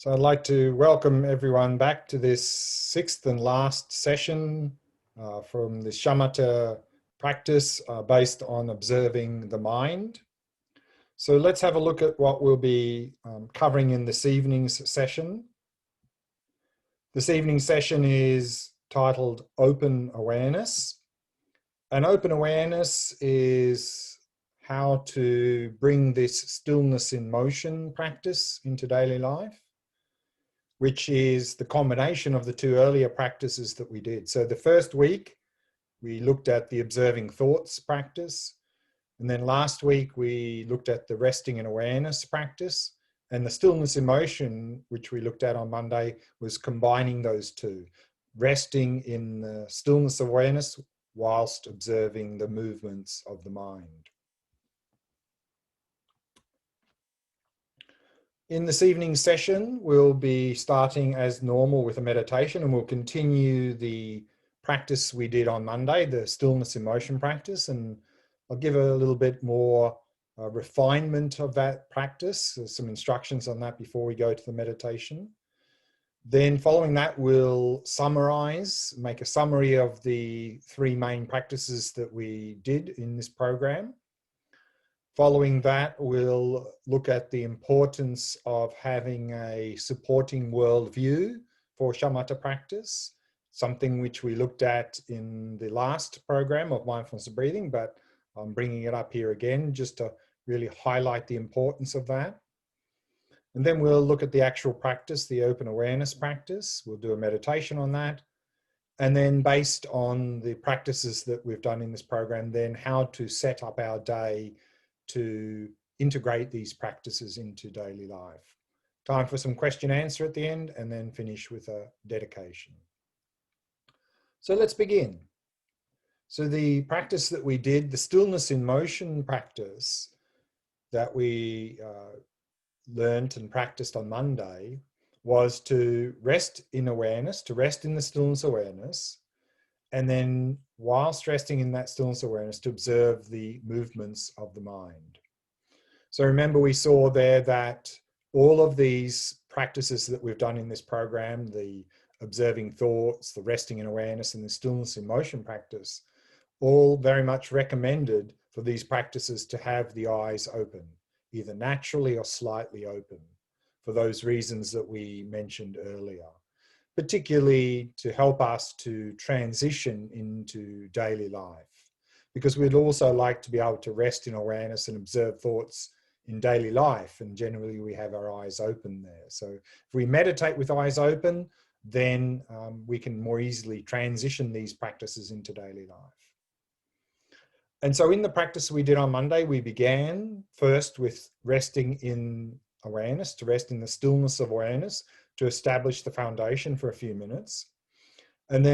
So I'd like to welcome everyone back to this sixth and last session from the shamatha practice based on observing the mind. So let's have a look at what we'll be covering in this evening's session. This evening's session is titled Open Awareness. And open awareness is how to bring this stillness in motion practice into daily life, which is the combination of the two earlier practices that we did. So the first week, we looked at the observing thoughts practice. And then last week, we looked at the resting and awareness practice. And the stillness in motion, which we looked at on Monday, was combining those two, resting in the stillness of awareness whilst observing the movements of the mind. In this evening's session, we'll be starting as normal with a meditation, and we'll continue the practice we did on Monday, the stillness in motion practice, and I'll give a little bit more refinement of that practice, some instructions on that before we go to the meditation. Then following that, we'll summarize, make a summary of the three main practices that we did in this program. Following that, we'll look at the importance of having a supporting worldview for shamatha practice, something which we looked at in the last program of mindfulness of breathing, but I'm bringing it up here again just to really highlight the importance of that. And then we'll look at the actual practice, the open awareness practice. We'll do a meditation on that. And then based on the practices that we've done in this program, then how to set up our day to integrate these practices into daily life. Time for some question answer at the end, and then finish with a dedication. So let's begin. So the practice that we did, the stillness in motion practice that we learned and practiced on Monday, was to rest in awareness, to rest in the stillness awareness, and then whilst resting in that stillness awareness, to observe the movements of the mind. So remember, we saw there that all of these practices that we've done in this program, the observing thoughts, the resting in awareness, and the stillness in motion practice, all very much recommended for these practices to have the eyes open, either naturally or slightly open, for those reasons that we mentioned earlier, particularly to help us to transition into daily life, because we'd also like to be able to rest in awareness and observe thoughts in daily life, and generally we have our eyes open there. So if we meditate with eyes open, then we can more easily transition these practices into daily life. And so in the practice we did on Monday, we began first with resting in awareness, to rest in the stillness of awareness, to establish the foundation for a few minutes. And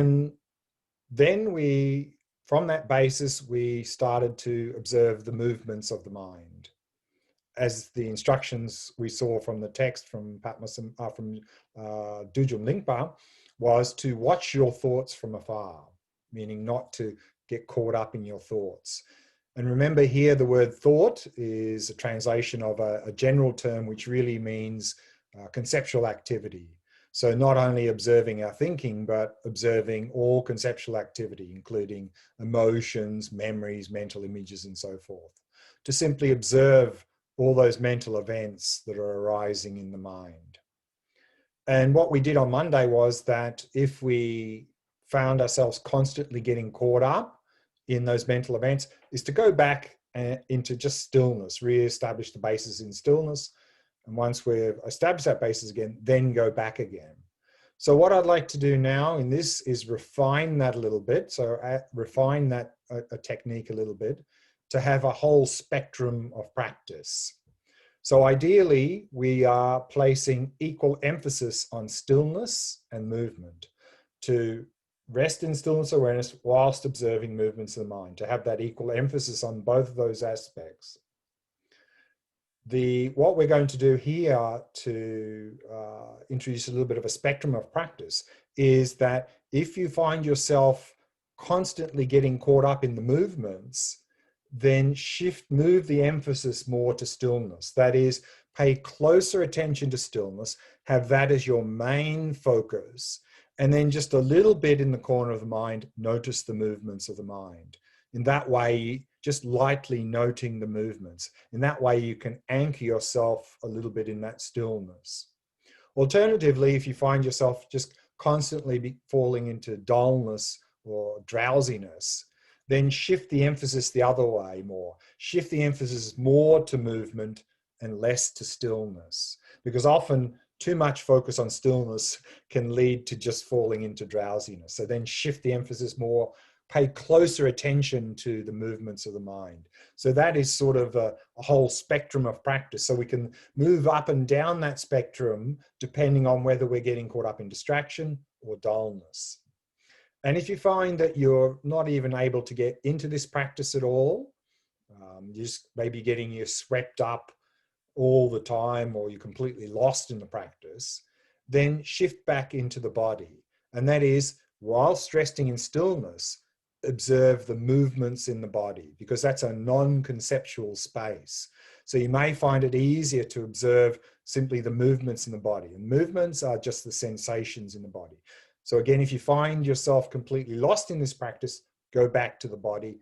then we, from that basis, we started to observe the movements of the mind, as the instructions we saw from the text from Dujum Lingpa was to watch your thoughts from afar, meaning not to get caught up in your thoughts. And remember here, the word thought is a translation of a general term which really means conceptual activity. So not only observing our thinking, but observing all conceptual activity, including emotions, memories, mental images, and so forth. To simply observe all those mental events that are arising in the mind. And what we did on Monday was that if we found ourselves constantly getting caught up in those mental events, is to go back into just stillness, re-establish the basis in stillness. And once we've established that basis again, then go back again. So what I'd like to do now in this is refine that a little bit. So refine that a technique a little bit to have a whole spectrum of practice. So ideally, we are placing equal emphasis on stillness and movement, to rest in stillness awareness whilst observing movements of the mind, to have that equal emphasis on both of those aspects. What we're going to do here to introduce a little bit of a spectrum of practice is that if you find yourself constantly getting caught up in the movements, then move the emphasis more to stillness. That is, Pay closer attention to stillness, have that as your main focus, and then just a little bit in the corner of the mind, notice the movements of the mind. In that way, just lightly noting the movements. In that way, you can anchor yourself a little bit in that stillness. Alternatively, if you find yourself just constantly falling into dullness or drowsiness, then shift the emphasis the other way more. Shift the emphasis more to movement and less to stillness. Because often too much focus on stillness can lead to just falling into drowsiness. So then shift the emphasis more, pay closer attention to the movements of the mind. So that is sort of a whole spectrum of practice. So we can move up and down that spectrum depending on whether we're getting caught up in distraction or dullness. And if you find that you're not even able to get into this practice at all, you're just maybe getting you swept up all the time, or you're completely lost in the practice, then shift back into the body. And that is, whilst resting in stillness, observe the movements in the body, because that's a non-conceptual space. So you may find it easier to observe simply the movements in the body. And movements are just the sensations in the body. So again, if you find yourself completely lost in this practice, go back to the body,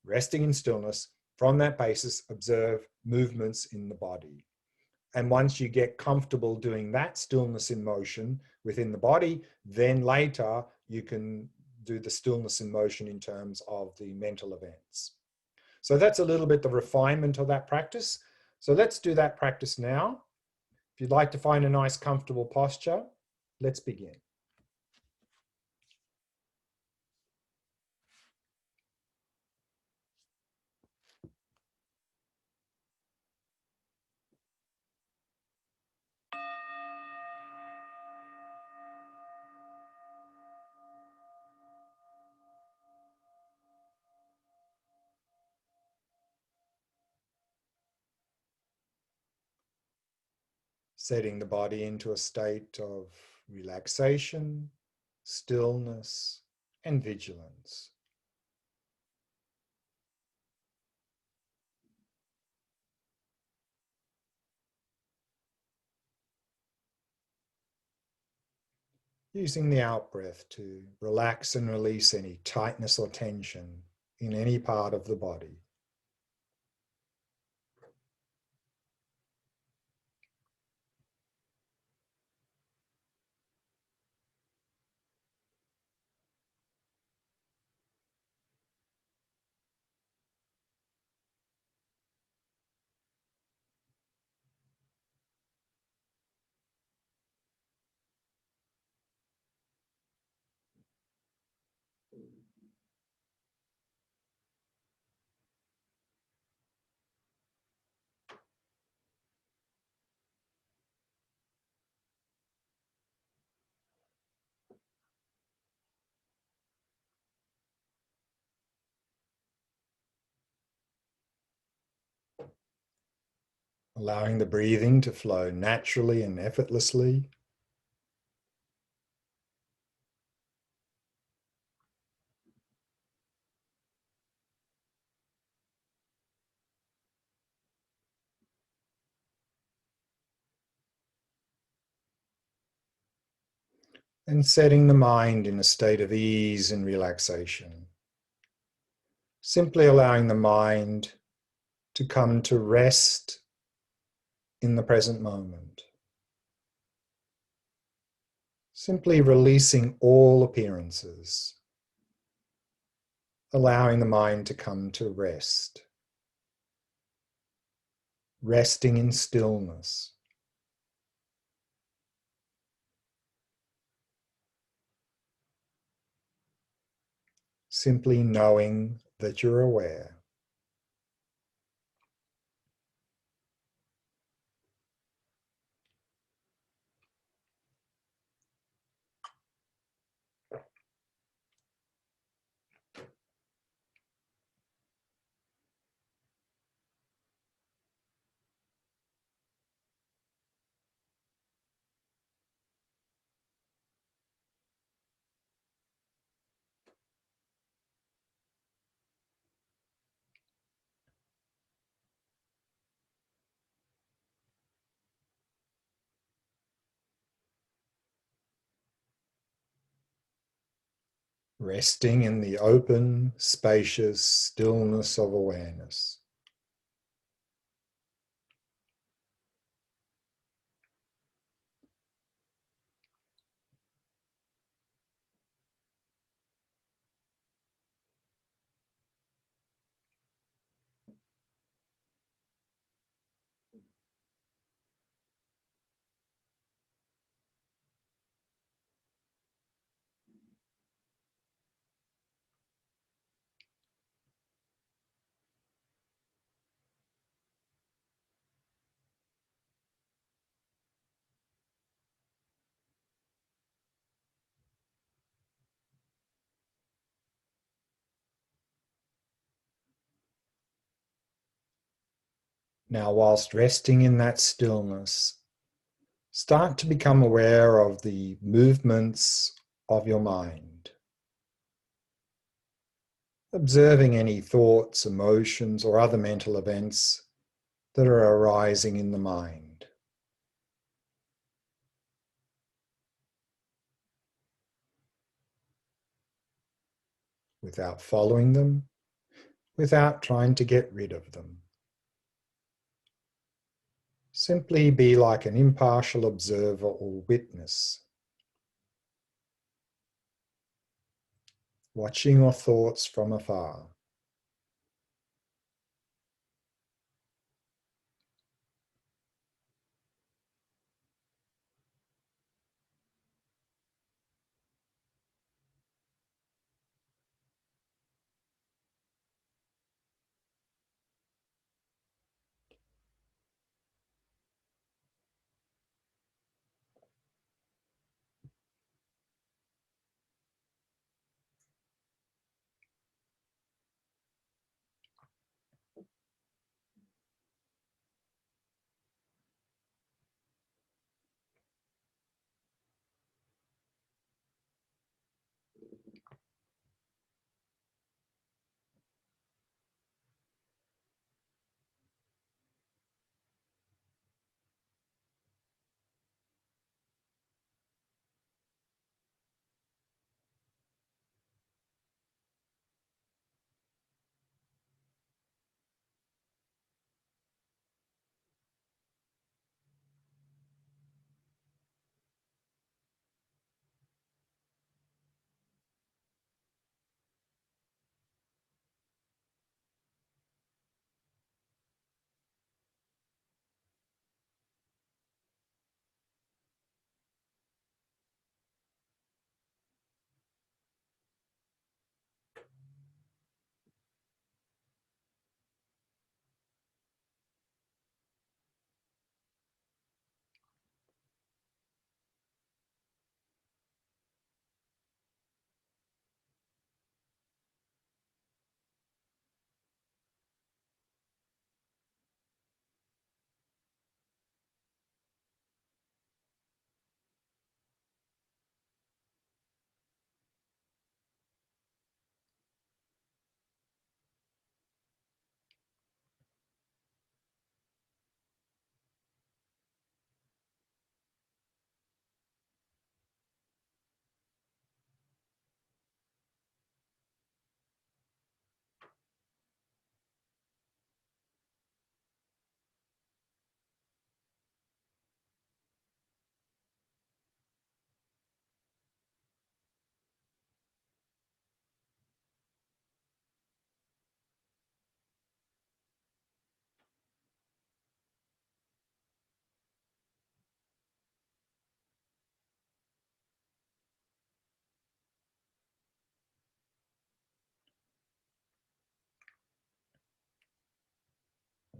resting in stillness. From that basis, observe movements in the body. And once you get comfortable doing that stillness in motion within the body, then later you can do the stillness in motion in terms of the mental events. So that's a little bit the refinement of that practice. So let's do that practice now. If you'd like to find a nice comfortable posture, let's begin. Setting the body into a state of relaxation, stillness, and vigilance. Using the out breath to relax and release any tightness or tension in any part of the body. Allowing the breathing to flow naturally and effortlessly. And setting the mind in a state of ease and relaxation. Simply allowing the mind to come to rest in the present moment. Simply releasing all appearances. Allowing the mind to come to rest. Resting in stillness. Simply knowing that you're aware. resting in the open, spacious stillness of awareness. Now, whilst resting in that stillness, start to become aware of the movements of your mind, observing any thoughts, emotions, or other mental events that are arising in the mind. Without following them, without trying to get rid of them. Simply be like an impartial observer or witness, watching your thoughts from afar.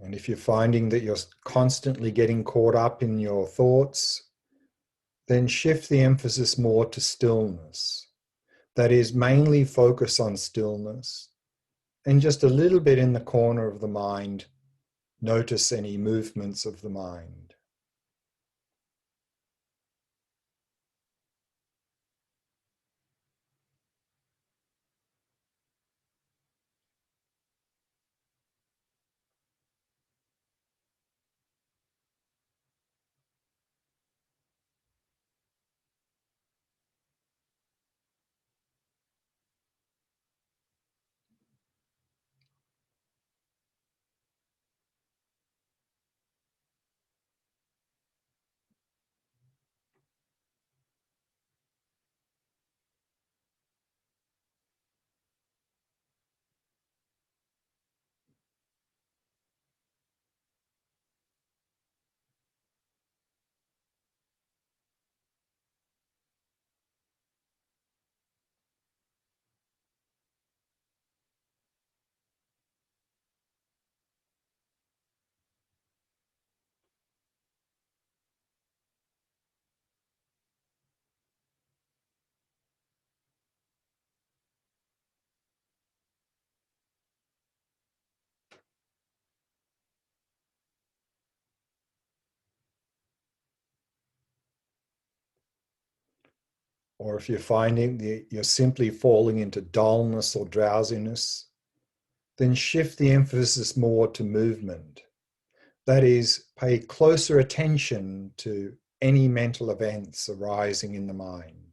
And if you're finding that you're constantly getting caught up in your thoughts, then shift the emphasis more to stillness. That is, mainly focus on stillness. And just a little bit in the corner of the mind, notice any movements of the mind. Or if you're finding that you're simply falling into dullness or drowsiness, then shift the emphasis more to movement. That is, pay closer attention to any mental events arising in the mind.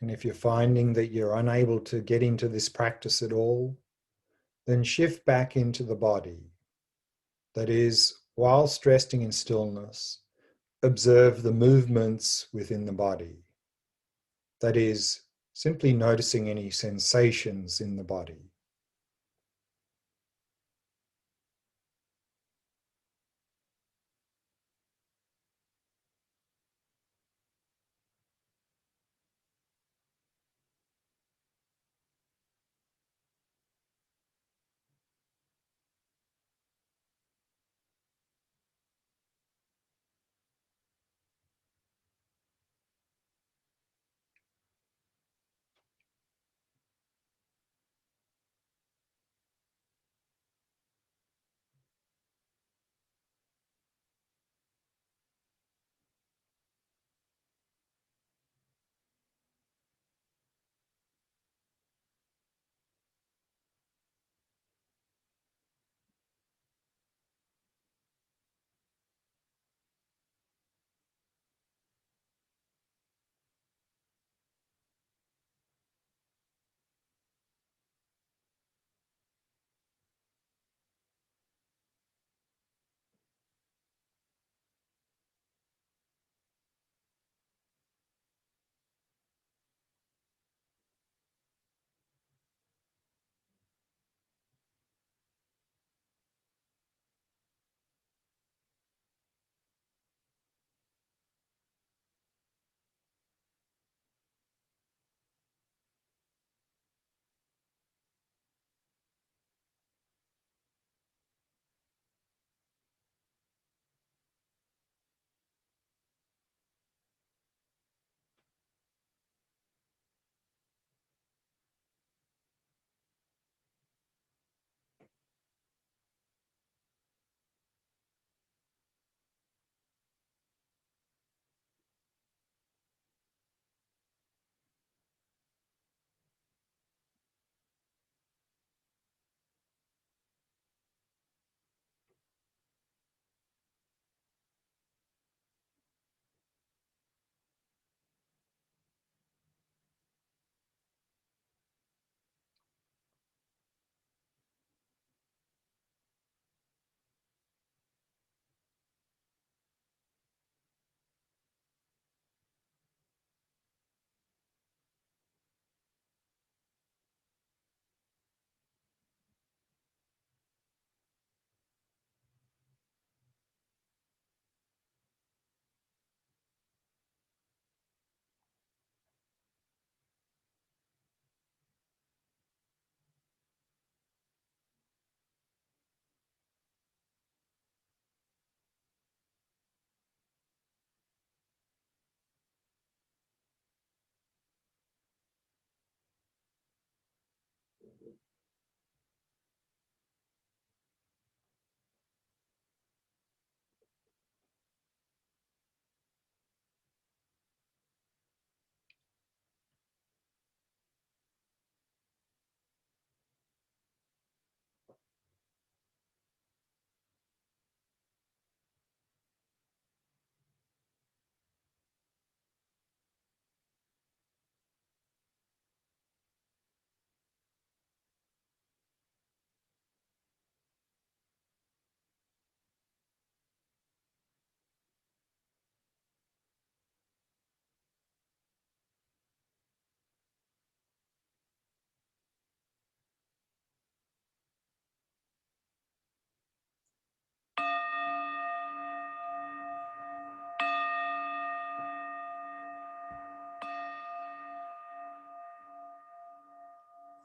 And if you're finding that you're unable to get into this practice at all, then shift back into the body. That is, whilst resting in stillness, observe the movements within the body. That is, simply noticing any sensations in the body.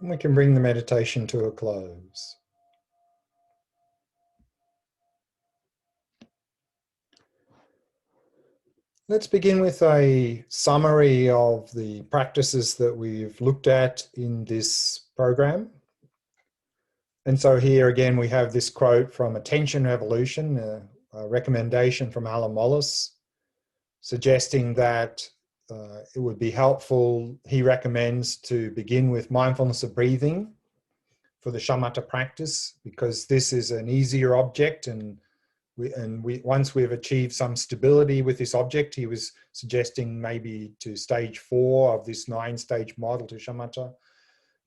And we can bring the meditation to a close. Let's begin with a summary of the practices that we've looked at in this program. And so here again, we have this quote from Attention Revolution, a recommendation from Alan Wallace, suggesting that it would be helpful, he recommends, to begin with mindfulness of breathing for the shamatha practice, because this is an easier object, and once we've achieved some stability with this object, he was suggesting maybe to stage 4 of this 9-stage model to shamatha,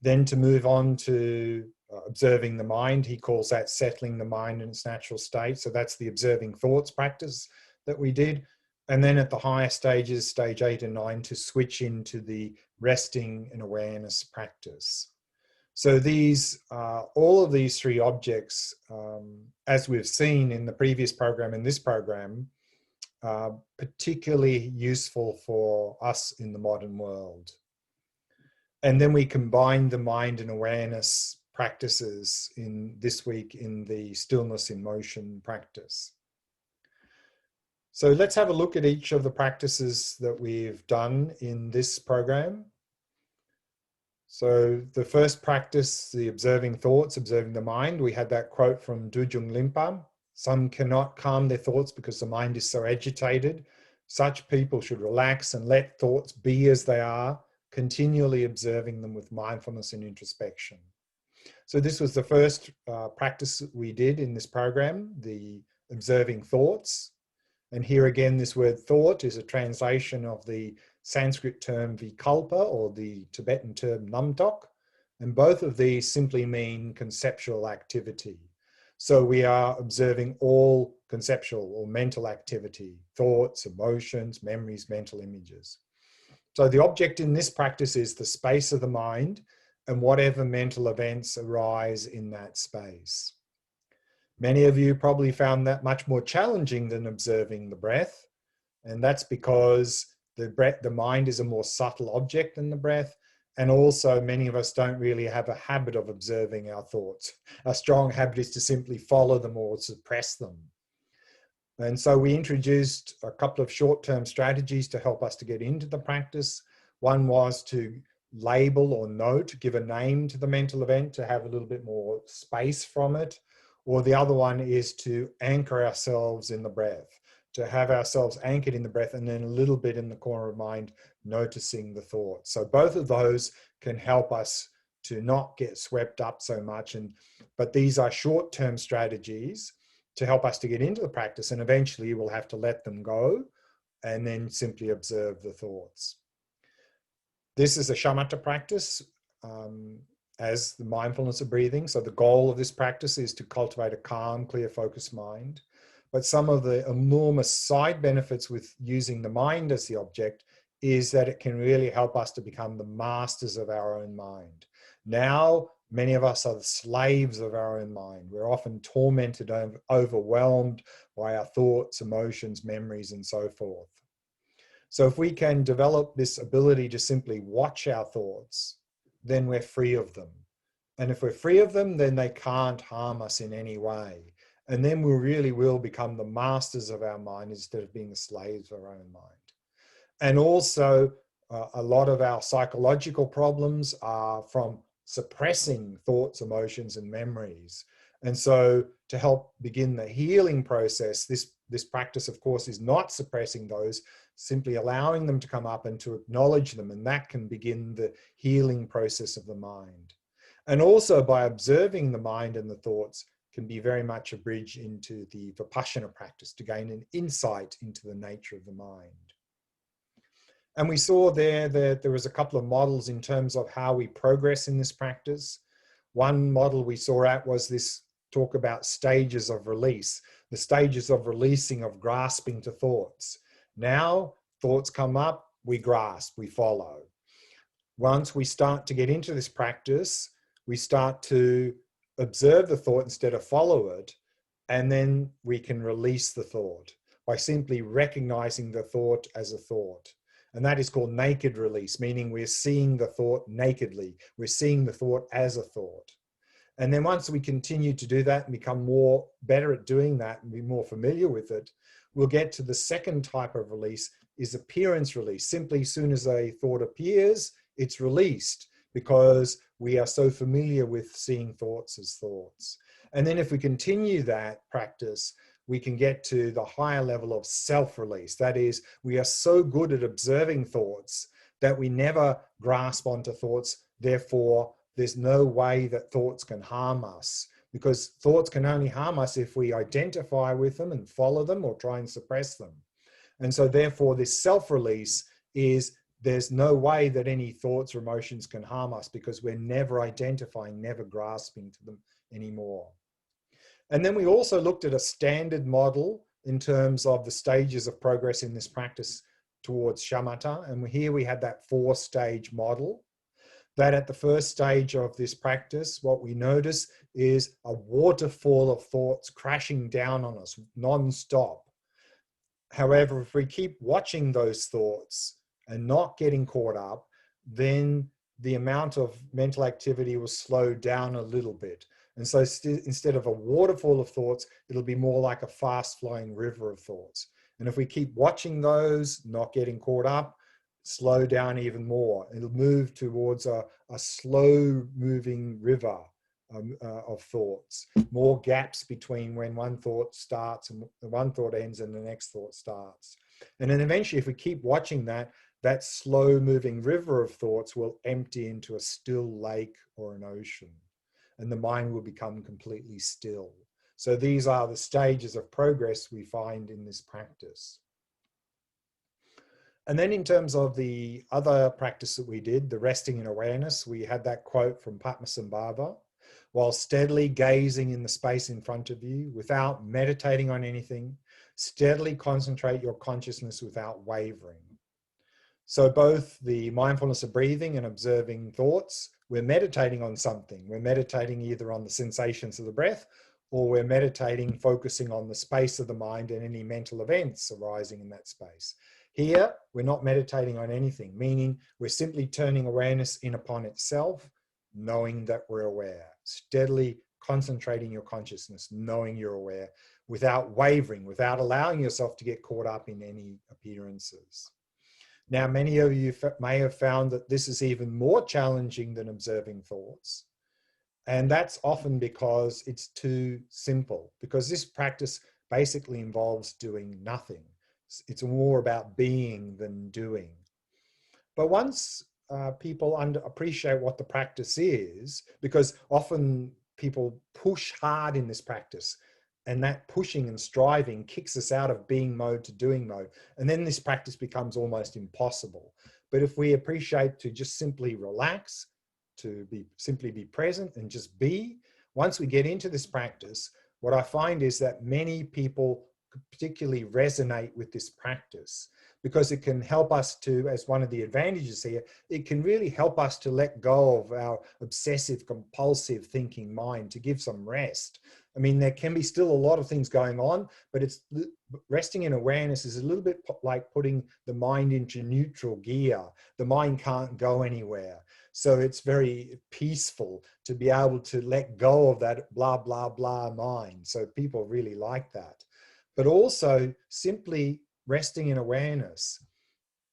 then to move on to observing the mind. He calls that settling the mind in its natural state. So that's the observing thoughts practice that we did. And then at the higher stages, stage 8 and 9, to switch into the resting and awareness practice. So these, all of these 3 objects, as we've seen in the previous program and this program, are particularly useful for us in the modern world. And then we combine the mind and awareness practices in this week in the stillness in motion practice. So let's have a look at each of the practices that we've done in this program. So the first practice, the observing thoughts, observing the mind, we had that quote from Dujung Limpa: "Some cannot calm their thoughts because the mind is so agitated. Such people should relax and let thoughts be as they are, continually observing them with mindfulness and introspection." So this was the first practice that we did in this program, the observing thoughts. And here again, this word thought is a translation of the Sanskrit term vikalpa, or the Tibetan term namtok. And both of these simply mean conceptual activity. So we are observing all conceptual or mental activity, thoughts, emotions, memories, mental images. So the object in this practice is the space of the mind and whatever mental events arise in that space. Many of you probably found that much more challenging than observing the breath. And that's because the mind is a more subtle object than the breath. And also many of us don't really have a habit of observing our thoughts. A strong habit is to simply follow them or suppress them. And so we introduced a couple of short-term strategies to help us to get into the practice. One was to label or note, give a name to the mental event, to have a little bit more space from it. Or the other one is to anchor ourselves in the breath, to have ourselves anchored in the breath, and then a little bit in the corner of mind, noticing the thoughts. So both of those can help us to not get swept up so much. But these are short-term strategies to help us to get into the practice, and eventually we'll have to let them go and then simply observe the thoughts. This is a shamatha practice, as the mindfulness of breathing. So the goal of this practice is to cultivate a calm, clear, focused mind. But some of the enormous side benefits with using the mind as the object is that it can really help us to become the masters of our own mind. Now, many of us are the slaves of our own mind. We're often tormented, overwhelmed by our thoughts, emotions, memories, and so forth. So if we can develop this ability to simply watch our thoughts, then we're free of them. And if we're free of them, then they can't harm us in any way. And then we really will become the masters of our mind instead of being the slaves of our own mind. And also, a lot of our psychological problems are from suppressing thoughts, emotions, and memories. And so to help begin the healing process, this practice, of course, is not suppressing those, simply allowing them to come up and to acknowledge them. And that can begin the healing process of the mind. And also by observing the mind and the thoughts can be very much a bridge into the Vipassana practice to gain an insight into the nature of the mind. And we saw there that there was a couple of models in terms of how we progress in this practice. One model we saw at was this talk about stages of release, the stages of releasing, of grasping to thoughts. Now, thoughts come up, we grasp, we follow. Once we start to get into this practice, we start to observe the thought instead of follow it, and then we can release the thought by simply recognizing the thought as a thought. And that is called naked release, meaning we're seeing the thought nakedly. We're seeing the thought as a thought. And then once we continue to do that and become better at doing that and be more familiar with it, we'll get to the second type of release, is appearance release. Simply, as soon as a thought appears, it's released because we are so familiar with seeing thoughts as thoughts. And then if we continue that practice, we can get to the higher level of self-release. That is, we are so good at observing thoughts that we never grasp onto thoughts. Therefore, there's no way that thoughts can harm us, because thoughts can only harm us if we identify with them and follow them or try and suppress them. And so therefore, this self-release is, there's no way that any thoughts or emotions can harm us because we're never identifying, never grasping to them anymore. And then we also looked at a standard model in terms of the stages of progress in this practice towards shamatha. And here we had that 4-stage model, that at the first stage of this practice, what we notice is a waterfall of thoughts crashing down on us non-stop. However, if we keep watching those thoughts and not getting caught up, then the amount of mental activity will slow down a little bit. And so instead of a waterfall of thoughts, it'll be more like a fast-flowing river of thoughts. And if we keep watching those, not getting caught up, slow down even more. It'll move towards a slow-moving river of thoughts, more gaps between when one thought starts and one thought ends and the next thought starts. And then eventually, if we keep watching that, that slow-moving river of thoughts will empty into a still lake or an ocean, and the mind will become completely still. So these are the stages of progress we find in this practice. And then in terms of the other practice that we did, the resting in awareness, we had that quote from Padmasambhava: while steadily gazing in the space in front of you without meditating on anything, steadily concentrate your consciousness without wavering. So both the mindfulness of breathing and observing thoughts, we're meditating on something. We're meditating either on the sensations of the breath, or we're meditating, focusing on the space of the mind and any mental events arising in that space. Here, we're not meditating on anything, meaning we're simply turning awareness in upon itself, knowing that we're aware, steadily concentrating your consciousness, knowing you're aware, without wavering, without allowing yourself to get caught up in any appearances. Now, many of you may have found that this is even more challenging than observing thoughts. And that's often because it's too simple, because this practice basically involves doing nothing. It's more about being than doing. But once people appreciate what the practice is, because often people push hard in this practice, and that pushing and striving kicks us out of being mode to doing mode. And then this practice becomes almost impossible. But if we appreciate to just simply relax, to simply be present and just be, once we get into this practice, what I find is that many people particularly resonate with this practice, because it can help us to, as one of the advantages here, it can really help us to let go of our obsessive compulsive thinking mind, to give some rest. I mean, there can be still a lot of things going on, but it's resting in awareness is a little bit like putting the mind into neutral gear. The mind can't go anywhere. So it's very peaceful to be able to let go of that blah, blah, blah mind. So people really like that. But also simply resting in awareness,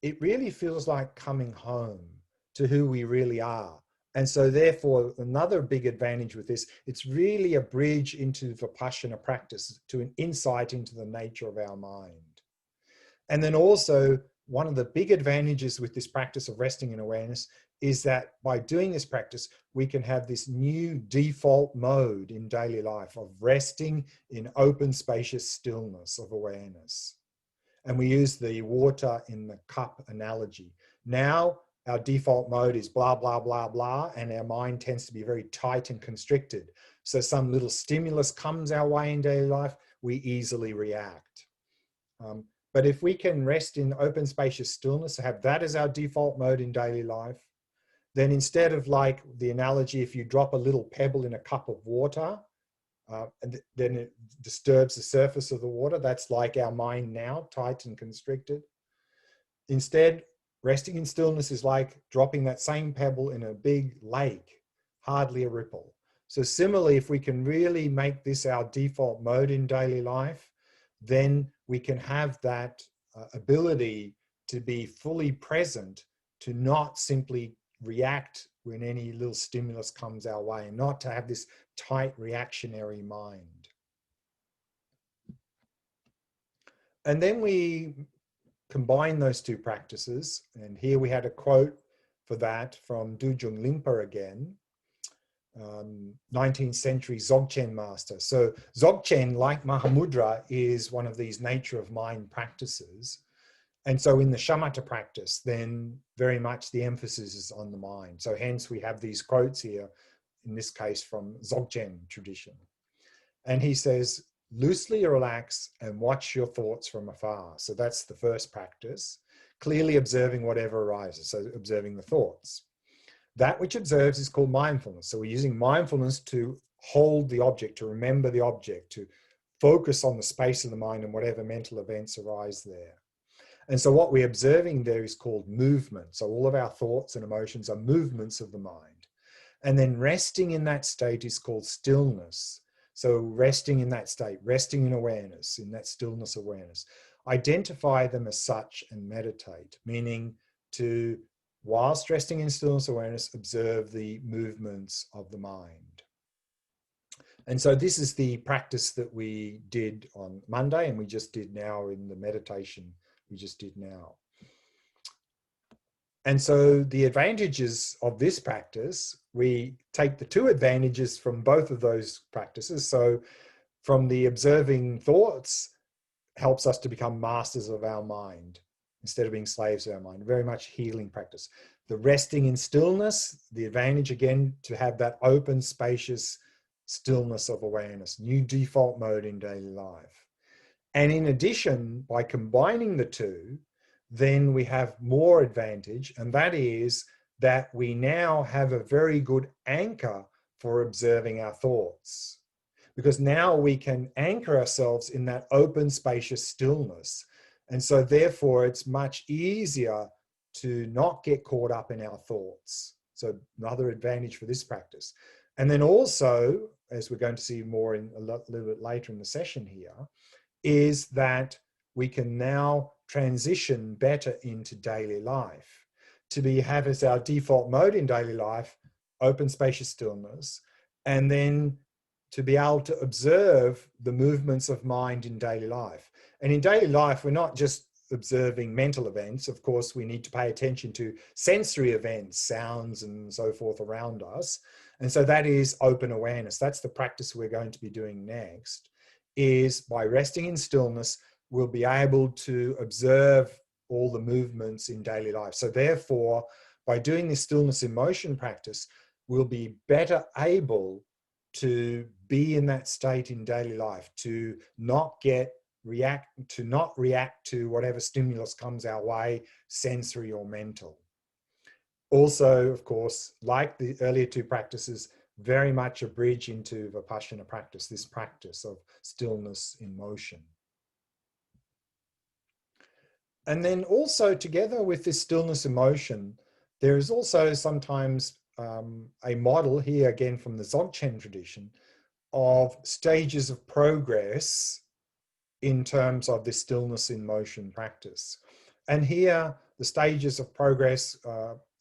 it really feels like coming home to who we really are. And so therefore, another big advantage with this, it's really a bridge into Vipassana practice, to an insight into the nature of our mind. And then also, one of the big advantages with this practice of resting in awareness is that by doing this practice, we can have this new default mode in daily life of resting in open, spacious stillness of awareness. And we use the water in the cup analogy. Now, our default mode is blah, blah, blah, blah, and our mind tends to be very tight and constricted. So some little stimulus comes our way in daily life, we easily react. But if we can rest in open, spacious stillness, have that as our default mode in daily life, then instead of like the analogy, if you drop a little pebble in a cup of water, and then it disturbs the surface of the water, that's like our mind now, tight and constricted. Instead, resting in stillness is like dropping that same pebble in a big lake, hardly a ripple. So similarly, if we can really make this our default mode in daily life, then we can have that ability to be fully present, to not simply react when any little stimulus comes our way, and not to have this tight reactionary mind. And then we combine those two practices. And here we had a quote for that from Dujung Limpa again, 19th century Dzogchen master. So Dzogchen, like Mahamudra, is one of these nature of mind practices. And so in the shamatha practice, then very much the emphasis is on the mind. So hence we have these quotes here, in this case from Dzogchen tradition. And he says, loosely relax and watch your thoughts from afar. So that's the first practice, clearly observing whatever arises, so observing the thoughts. That which observes is called mindfulness. So we're using mindfulness to hold the object, to remember the object, to focus on the space of the mind and whatever mental events arise there. And so what we're observing there is called movement. So all of our thoughts and emotions are movements of the mind. And then resting in that state is called stillness. So resting in that state, resting in awareness, in that stillness awareness. Identify them as such and meditate, meaning to, whilst resting in stillness awareness, observe the movements of the mind. And so this is the practice that we did on Monday, and we just did now in the meditation we just did now. And so the advantages of this practice, we take the two advantages from both of those practices. So from the observing thoughts, helps us to become masters of our mind instead of being slaves of our mind. Very much healing practice. The resting in stillness, the advantage again to have that open, spacious stillness of awareness, new default mode in daily life. And in addition, by combining the two, then we have more advantage, and that is that we now have a very good anchor for observing our thoughts. Because now we can anchor ourselves in that open, spacious stillness. And so therefore, it's much easier to not get caught up in our thoughts. So another advantage for this practice. And then also, as we're going to see more in a little bit later in the session here, is that we can now transition better into daily life. To have as our default mode in daily life, open, spacious stillness, and then to be able to observe the movements of mind in daily life. And in daily life, we're not just observing mental events. Of course, we need to pay attention to sensory events, sounds and so forth around us. And so that is open awareness. That's the practice we're going to be doing next, is by resting in stillness, we'll be able to observe all the movements in daily life. So therefore, by doing this stillness in motion practice, we'll be better able to be in that state in daily life, to not react to whatever stimulus comes our way, sensory or mental. Also, of course, like the earlier two practices, very much a bridge into Vipassana practice, this practice of stillness in motion. And then also together with this stillness in motion, there is also sometimes a model here again from the Dzogchen tradition of stages of progress in terms of this stillness in motion practice. And here the stages of progress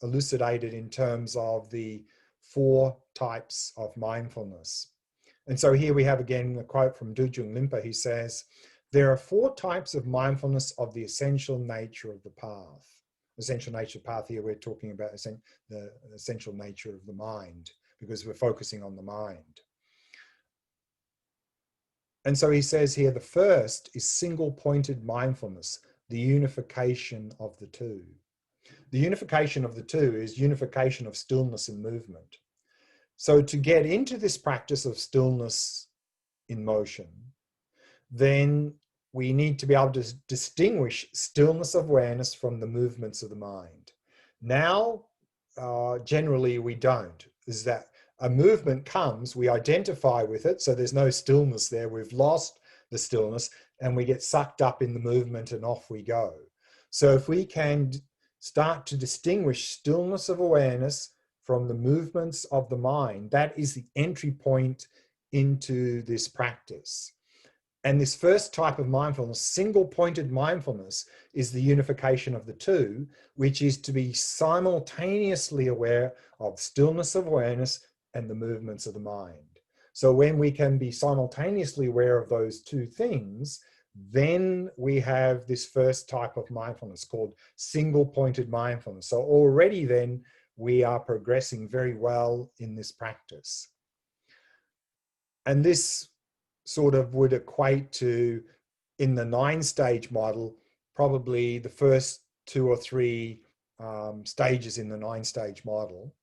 elucidated in terms of the 4 types of mindfulness. And so here we have again a quote from Dujung Limpa. He says, there are 4 types of mindfulness of the essential nature of the path. Essential nature path here, we're talking about the essential nature of the mind, because we're focusing on the mind. And so he says here, the first is single-pointed mindfulness, the unification of the two. The unification of the two is unification of stillness and movement. So to get into this practice of stillness in motion, then we need to be able to distinguish stillness of awareness from the movements of the mind. Now, generally we don't. Is that a movement comes, we identify with it, so there's no stillness there, we've lost the stillness, and we get sucked up in the movement and off we go. So if we can start to distinguish stillness of awareness from the movements of the mind, that is the entry point into this practice. And this first type of mindfulness, single-pointed mindfulness, is the unification of the two, which is to be simultaneously aware of stillness of awareness and the movements of the mind. So when we can be simultaneously aware of those two things, then we have this first type of mindfulness called single-pointed mindfulness. So already then we are progressing very well in this practice. And this sort of would equate to, in the 9-stage model, probably the first 2 or 3 stages in the 9-stage model.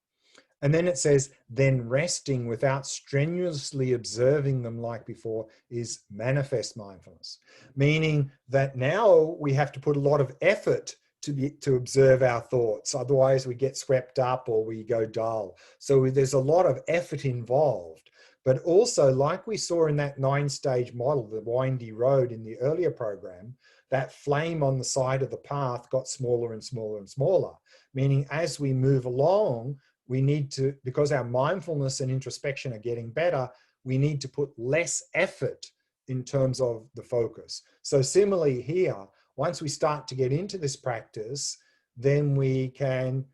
And then it says, then resting without strenuously observing them like before is manifest mindfulness. Meaning that now we have to put a lot of effort to observe our thoughts. Otherwise we get swept up or we go dull. So there's a lot of effort involved. But also, like we saw in that 9-stage model, the windy road in the earlier program, that flame on the side of the path got smaller and smaller and smaller. Meaning as we move along, we need to, because our mindfulness and introspection are getting better, we need to put less effort in terms of the focus. So similarly here, once we start to get into this practice, then we can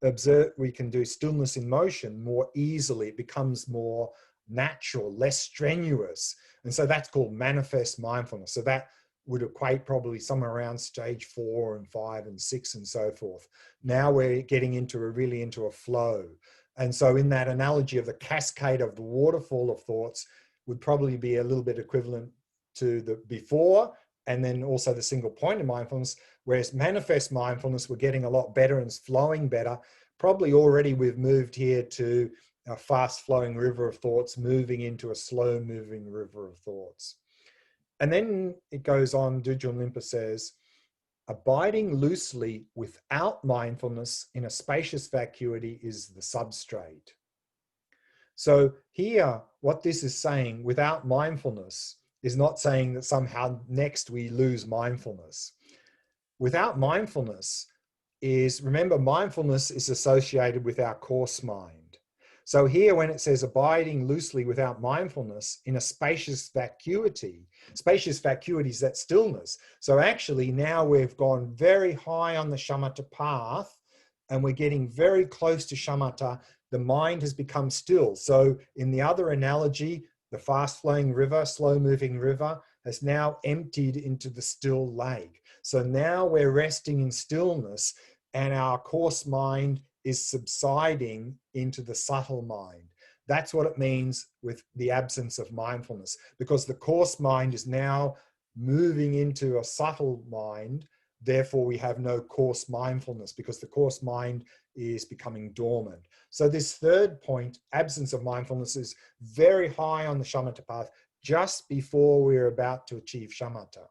observe, we can do stillness in motion more easily. It becomes more natural, less strenuous. And so that's called manifest mindfulness. So that would equate probably somewhere around stage 4 and 5 and 6 and so forth. Now we're getting really into a flow. And so in that analogy of the cascade of the waterfall of thoughts would probably be a little bit equivalent to the before, and then also the single point of mindfulness, whereas manifest mindfulness, we're getting a lot better and it's flowing better. Probably already we've moved here to a fast flowing river of thoughts, moving into a slow moving river of thoughts. And then it goes on, Dujun Limpa says, abiding loosely without mindfulness in a spacious vacuity is the substrate. So here, what this is saying, without mindfulness, is not saying that somehow next we lose mindfulness. Without mindfulness is, remember, mindfulness is associated with our coarse mind. So here when it says abiding loosely without mindfulness in a spacious vacuity is that stillness. So actually now we've gone very high on the shamatha path and we're getting very close to shamatha. The mind has become still. So in the other analogy, the fast flowing river, slow moving river has now emptied into the still lake. So now we're resting in stillness and our coarse mind is subsiding into the subtle mind. That's what it means with the absence of mindfulness, because the coarse mind is now moving into a subtle mind. Therefore, we have no coarse mindfulness because the coarse mind is becoming dormant. So this third point, absence of mindfulness, is very high on the shamatha path just before we're about to achieve shamatha.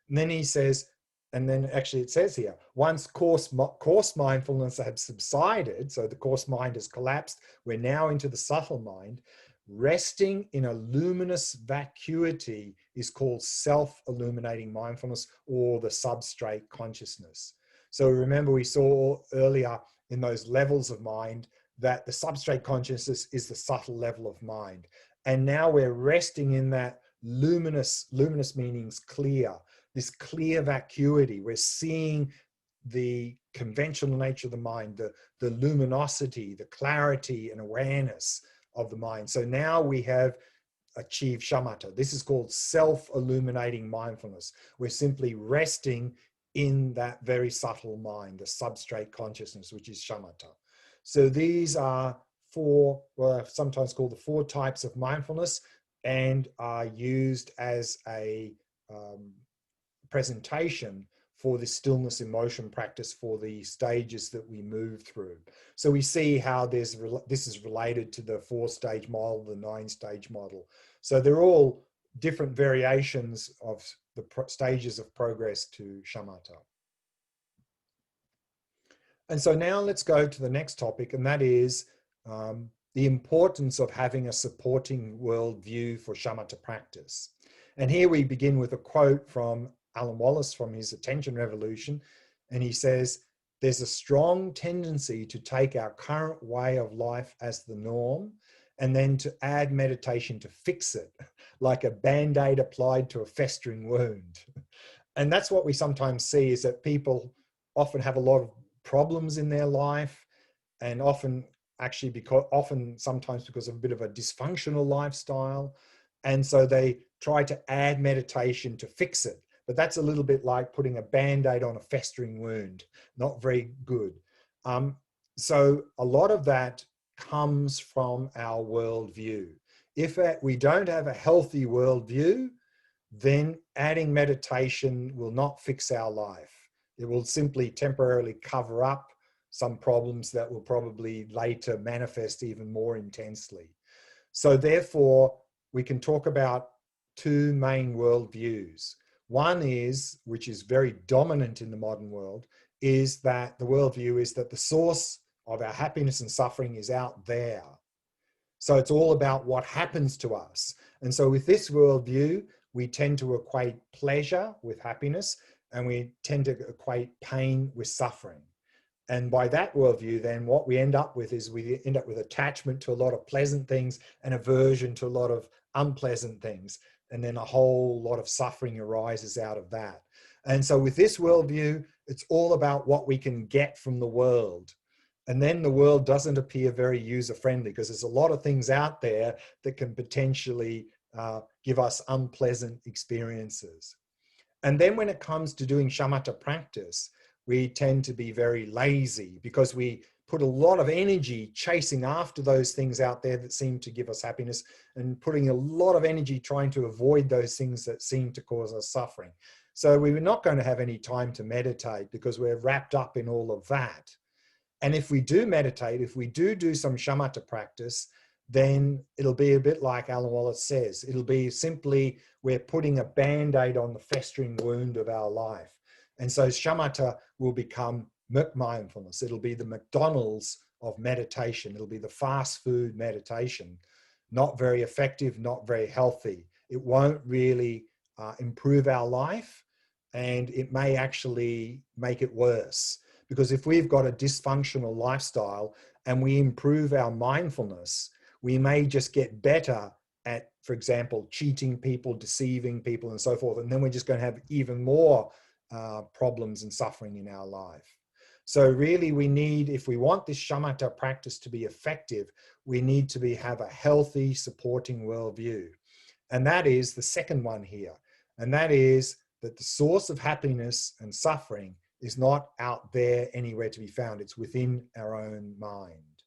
And then he says, and then actually it says here, once coarse mindfulness has subsided, so the coarse mind has collapsed, we're now into the subtle mind, resting in a luminous vacuity is called self-illuminating mindfulness, or the substrate consciousness. So remember we saw earlier in those levels of mind that the substrate consciousness is the subtle level of mind. And now we're resting in that luminous meanings clear, this clear vacuity. We're seeing the conventional nature of the mind, the luminosity, the clarity and awareness of the mind. So now we have achieved shamatha. This is called self-illuminating mindfulness. We're simply resting in that very subtle mind, the substrate consciousness, which is shamatha. So these are four, well, sometimes called the four types of mindfulness, and are used as a presentation for the stillness in motion practice for the stages that we move through. So we see how this is related to the 4-stage model, the 9-stage model. So they're all different variations of the stages of progress to shamatha. And so now let's go to the next topic, and that is the importance of having a supporting worldview for shamatha practice. And here we begin with a quote from Alan Wallace from his Attention Revolution. And he says, "There's a strong tendency to take our current way of life as the norm and then to add meditation to fix it, like a Band-Aid applied to a festering wound." And that's what we sometimes see, is that people often have a lot of problems in their life, and sometimes because of a bit of a dysfunctional lifestyle. And so they try to add meditation to fix it. But that's a little bit like putting a Band-Aid on a festering wound. Not very good. So a lot of that comes from our worldview. If we don't have a healthy worldview, then adding meditation will not fix our life. It will simply temporarily cover up some problems that will probably later manifest even more intensely. So therefore, we can talk about two main worldviews. One is, which is very dominant in the modern world, is that the worldview is that the source of our happiness and suffering is out there. So it's all about what happens to us. And so with this worldview, we tend to equate pleasure with happiness, and we tend to equate pain with suffering. And by that worldview, then what we end up with is we end up with attachment to a lot of pleasant things and aversion to a lot of unpleasant things. And then a whole lot of suffering arises out of that. And so with this worldview, it's all about what we can get from the world. And then the world doesn't appear very user-friendly, because there's a lot of things out there that can potentially give us unpleasant experiences. And then when it comes to doing shamatha practice, we tend to be very lazy, because we put a lot of energy chasing after those things out there that seem to give us happiness, and putting a lot of energy trying to avoid those things that seem to cause us suffering. So we're not going to have any time to meditate, because we're wrapped up in all of that. And if we do meditate, if we do some shamatha practice, then it'll be a bit like Alan Wallace says. It'll be simply we're putting a Band-Aid on the festering wound of our life. And so shamatha will become mindfulness. It'll be the McDonald's of meditation. It'll be the fast food meditation. Not very effective, not very healthy. It won't really improve our life, and it may actually make it worse. Because if we've got a dysfunctional lifestyle and we improve our mindfulness, we may just get better at, for example, cheating people, deceiving people, and so forth. And then we're just going to have even more problems and suffering in our life. So really we need, if we want this shamatha practice to be effective, we need to have a healthy supporting worldview. And that is the second one here. And that is that the source of happiness and suffering is not out there anywhere to be found. It's within our own mind.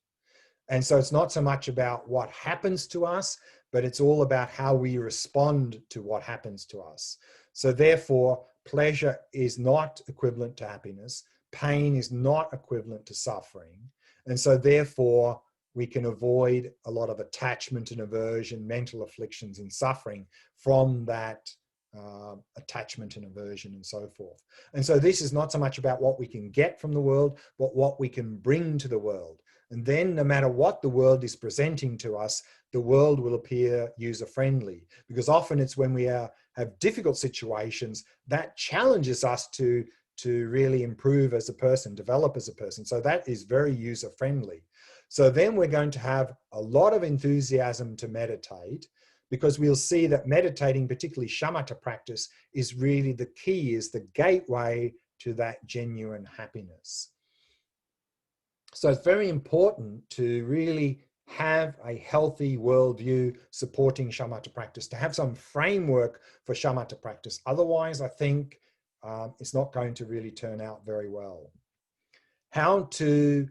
And so it's not so much about what happens to us, but it's all about how we respond to what happens to us. So therefore, pleasure is not equivalent to happiness. Pain is not equivalent to suffering. And so therefore, we can avoid a lot of attachment and aversion, mental afflictions and suffering from that attachment and aversion and so forth. And so this is not so much about what we can get from the world, but what we can bring to the world. And then no matter what the world is presenting to us, the world will appear user-friendly, because often it's when we have difficult situations that challenges us to really improve as a person, develop as a person. So that is very user-friendly. So then we're going to have a lot of enthusiasm to meditate, because we'll see that meditating, particularly shamatha practice, is really the key, is the gateway to that genuine happiness. So it's very important to really have a healthy worldview supporting shamatha practice, to have some framework for shamatha practice. Otherwise, I think it's not going to really turn out very well. How to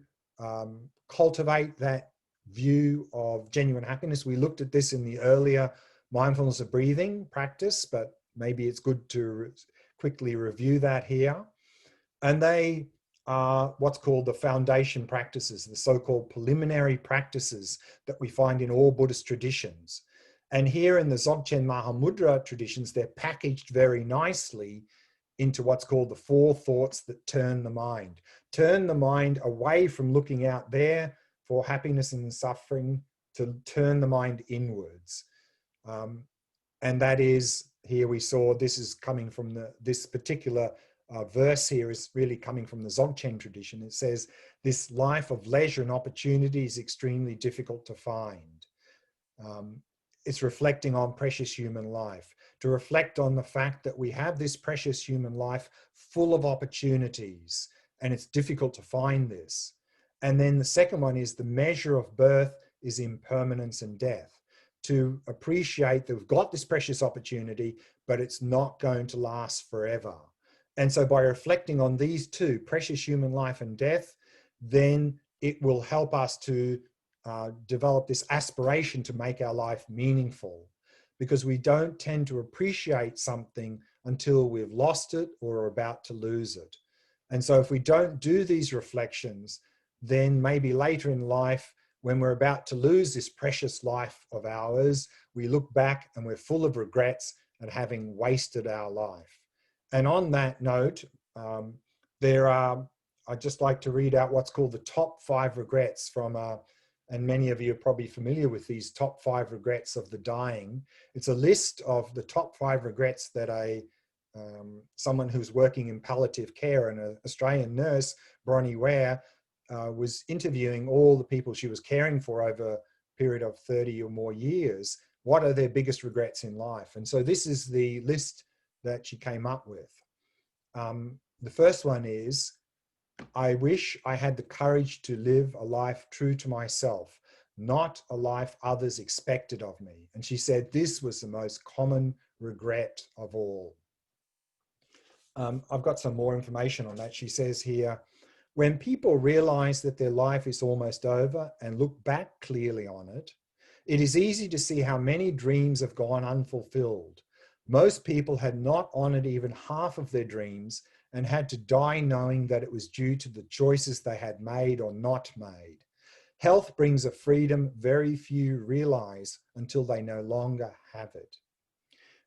cultivate that view of genuine happiness. We looked at this in the earlier mindfulness of breathing practice, but maybe it's good to quickly review that here. And they are what's called the foundation practices, the so-called preliminary practices that we find in all Buddhist traditions. And here in the Dzogchen Mahamudra traditions, they're packaged very nicely into what's called the 4 thoughts that turn the mind. Turn the mind away from looking out there for happiness and suffering to turn the mind inwards. And that is, here we saw, this is coming from this particular verse here is really coming from the Dzogchen tradition. It says, this life of leisure and opportunity is extremely difficult to find. It's reflecting on precious human life, to reflect on the fact that we have this precious human life full of opportunities, and it's difficult to find this. And then the second one is the measure of birth is impermanence and death. To appreciate that we've got this precious opportunity, but it's not going to last forever. And so by reflecting on these two, precious human life and death, then it will help us to develop this aspiration to make our life meaningful, because we don't tend to appreciate something until we've lost it or are about to lose it. And so if we don't do these reflections, then maybe later in life, when we're about to lose this precious life of ours, we look back and we're full of regrets and having wasted our life. And on that note, I'd just like to read out what's called the top 5 regrets from, and many of you are probably familiar with these top 5 regrets of the dying. It's a list of the top 5 regrets that someone who's working in palliative care, and an Australian nurse, Bronnie Ware, was interviewing all the people she was caring for over a period of 30 or more years. What are their biggest regrets in life? And so this is the list that she came up with. The first one is, I wish I had the courage to live a life true to myself, not a life others expected of me. And she said this was the most common regret of all. I've got some more information on that. She says here, when people realize that their life is almost over and look back clearly on it, it is easy to see how many dreams have gone unfulfilled. Most people had not honored even half of their dreams and had to die knowing that it was due to the choices they had made or not made. Health brings a freedom very few realize until they no longer have it.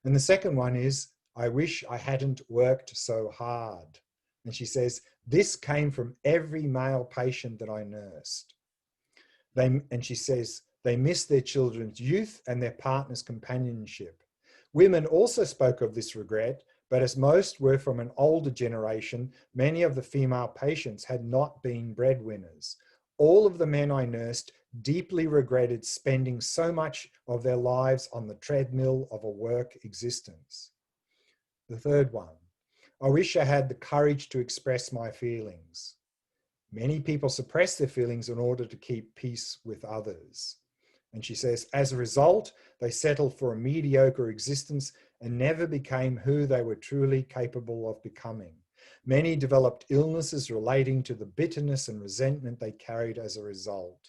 And the second one is, I wish I hadn't worked so hard. And she says, this came from every male patient that I nursed. And she says, they miss their children's youth and their partner's companionship. Women also spoke of this regret, but as most were from an older generation, many of the female patients had not been breadwinners. All of the men I nursed deeply regretted spending so much of their lives on the treadmill of a work existence. The third one, I wish I had the courage to express my feelings. Many people suppress their feelings in order to keep peace with others. And she says, as a result, they settled for a mediocre existence and never became who they were truly capable of becoming. Many developed illnesses relating to the bitterness and resentment they carried as a result.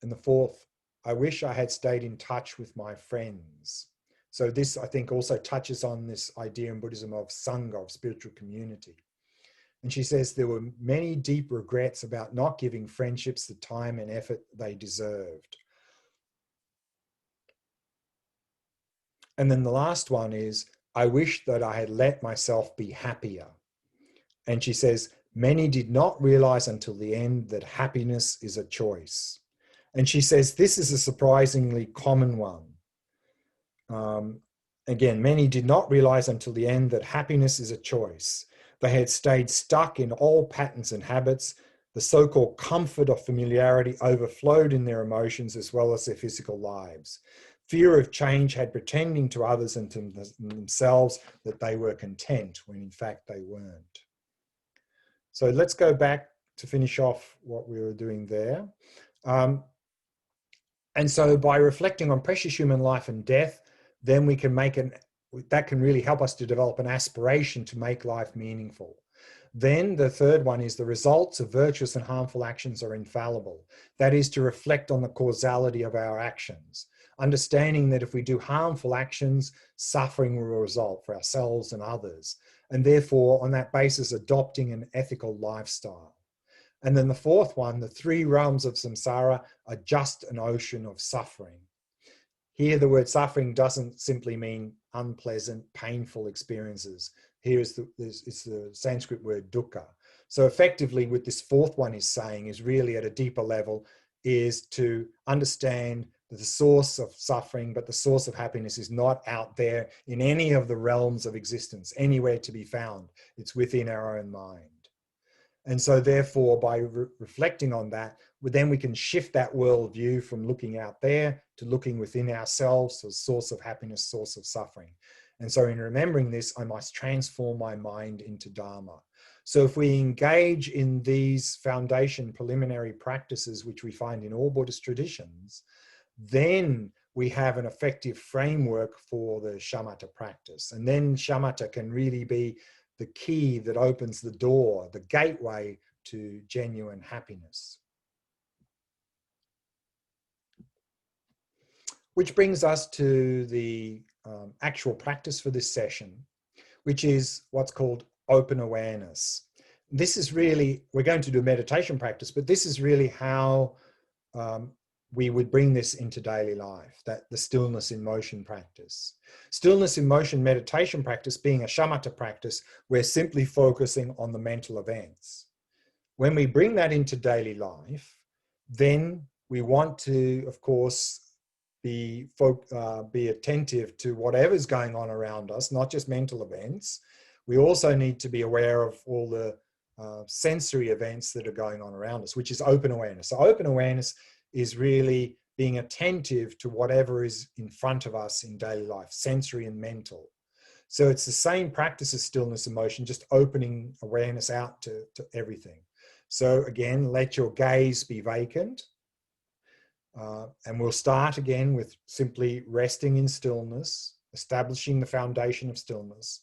And the fourth, I wish I had stayed in touch with my friends. So this, I think, also touches on this idea in Buddhism of Sangha, of spiritual community. And she says there were many deep regrets about not giving friendships the time and effort they deserved. And then the last one is, I wish that I had let myself be happier. And she says, many did not realize until the end that happiness is a choice. And she says, this is a surprisingly common one. Again, many did not realize until the end that happiness is a choice. They had stayed stuck in old patterns and habits. The so-called comfort of familiarity overflowed in their emotions as well as their physical lives. Fear of change had pretending to others and to themselves that they were content when in fact they weren't. So let's go back to finish off what we were doing there. And so by reflecting on precious human life and death, then we can that can really help us to develop an aspiration to make life meaningful. Then the third one is the results of virtuous and harmful actions are infallible. That is to reflect on the causality of our actions, understanding that if we do harmful actions, suffering will result for ourselves and others. And therefore, on that basis, adopting an ethical lifestyle. And then the fourth one, the three realms of samsara are just an ocean of suffering. Here, the word suffering doesn't simply mean unpleasant, painful experiences. Here it's the Sanskrit word dukkha. So effectively, what this fourth one is saying is really at a deeper level, is to understand that the source of suffering, but the source of happiness is not out there in any of the realms of existence, anywhere to be found. It's within our own mind. And so therefore, by reflecting on that, then we can shift that worldview from looking out there to looking within ourselves as source of happiness, source of suffering. And so in remembering this, I must transform my mind into Dharma. So if we engage in these foundation preliminary practices, which we find in all Buddhist traditions, then we have an effective framework for the shamatha practice. And then shamatha can really be the key that opens the door, the gateway to genuine happiness. Which brings us to the actual practice for this session, which is what's called open awareness. This is really, we're going to do a meditation practice, but this is really how we would bring this into daily life, that the stillness in motion practice. Stillness in motion meditation practice being a shamatha practice, we're simply focusing on the mental events. When we bring that into daily life, then we want to, of course, be attentive to whatever's going on around us, not just mental events. We also need to be aware of all the sensory events that are going on around us, which is open awareness. So open awareness is really being attentive to whatever is in front of us in daily life, sensory and mental. So it's the same practice as stillness and motion, just opening awareness out to everything. So again, let your gaze be vacant. And we'll start again with simply resting in stillness, establishing the foundation of stillness.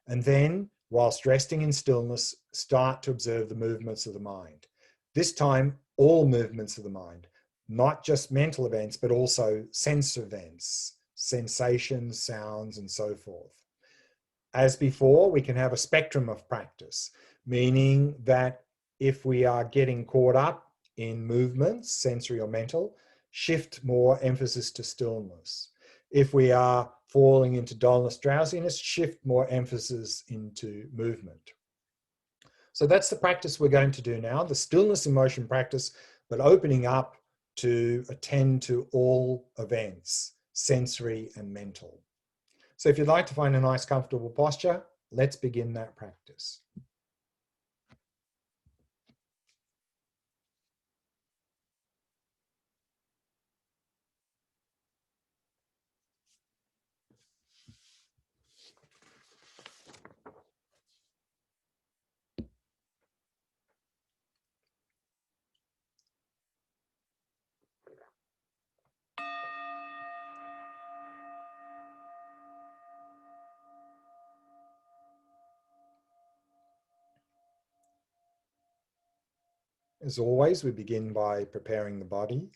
And then, whilst resting in stillness, start to observe the movements of the mind. This time, all movements of the mind, not just mental events, but also sense events, sensations, sounds, and so forth. As before, we can have a spectrum of practice, meaning that if we are getting caught up in movements, sensory or mental, shift more emphasis to stillness. If we are falling into dullness, drowsiness, shift more emphasis into movement. So that's the practice we're going to do now, the stillness in motion practice, but opening up to attend to all events, sensory and mental. So if you'd like to find a nice, comfortable posture, let's begin that practice. As always, we begin by preparing the body.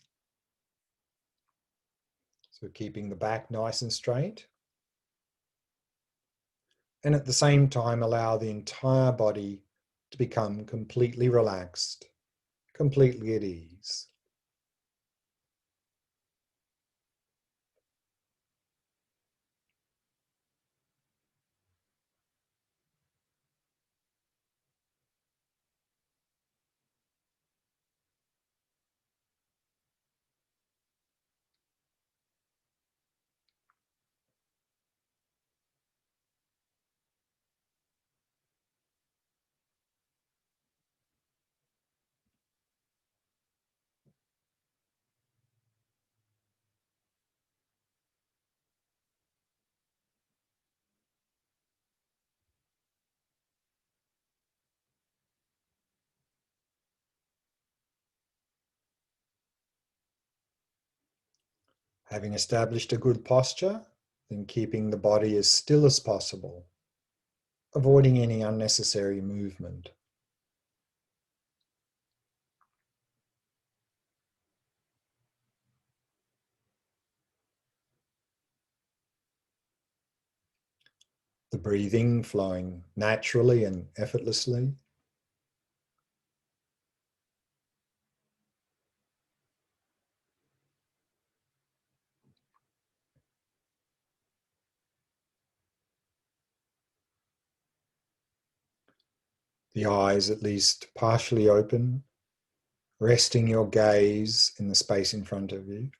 So keeping the back nice and straight. And at the same time, allow the entire body to become completely relaxed, completely at ease. Having established a good posture, then keeping the body as still as possible, avoiding any unnecessary movement. The breathing flowing naturally and effortlessly. The eyes at least partially open, resting your gaze in the space in front of you.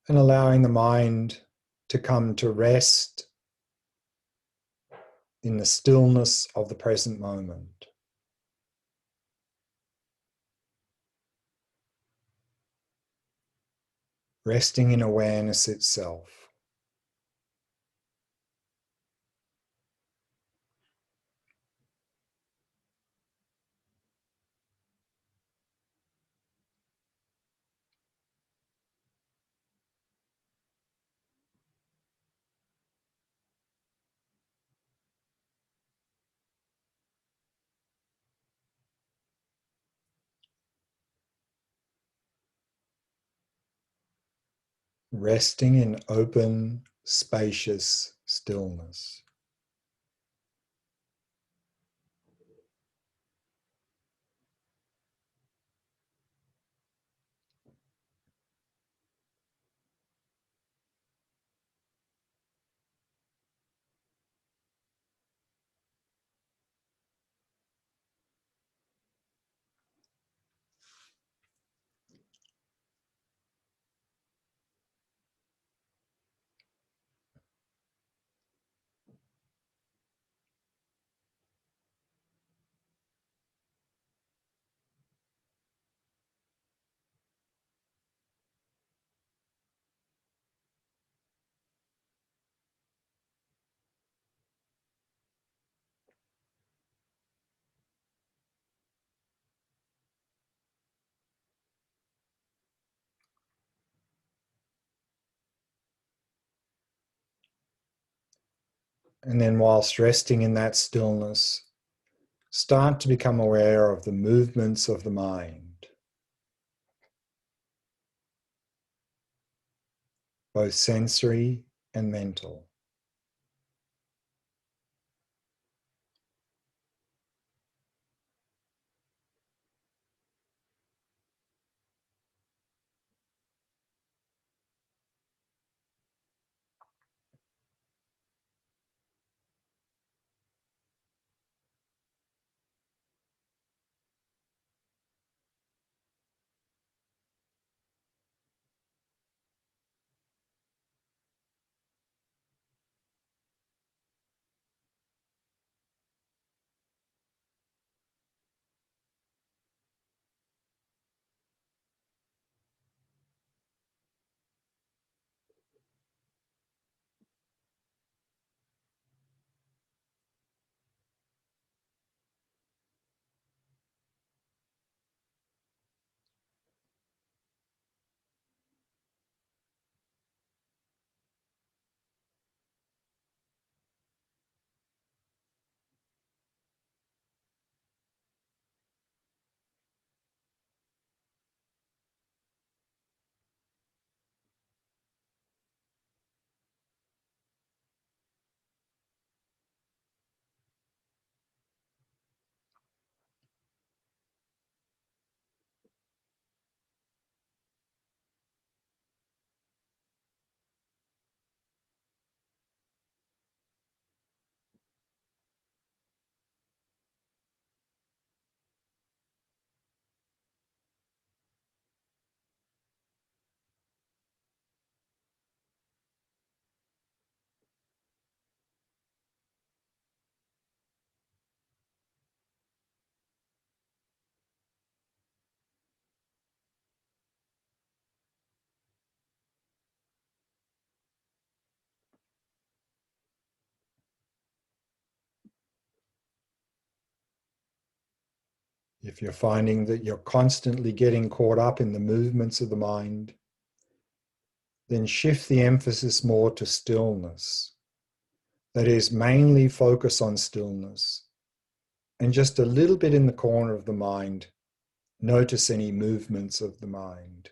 And allowing the mind to come to rest in the stillness of the present moment. Resting in awareness itself. Resting in open, spacious stillness. And then, whilst resting in that stillness, start to become aware of the movements of the mind, both sensory and mental. If you're finding that you're constantly getting caught up in the movements of the mind, then shift the emphasis more to stillness. That is, mainly focus on stillness. And just a little bit in the corner of the mind, notice any movements of the mind.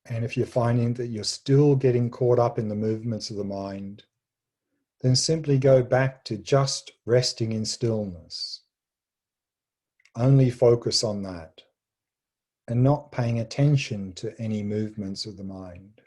And if you're finding that you're still getting caught up in the movements of the mind, then simply go back to just resting in stillness. Only focus on that and not paying attention to any movements of the mind.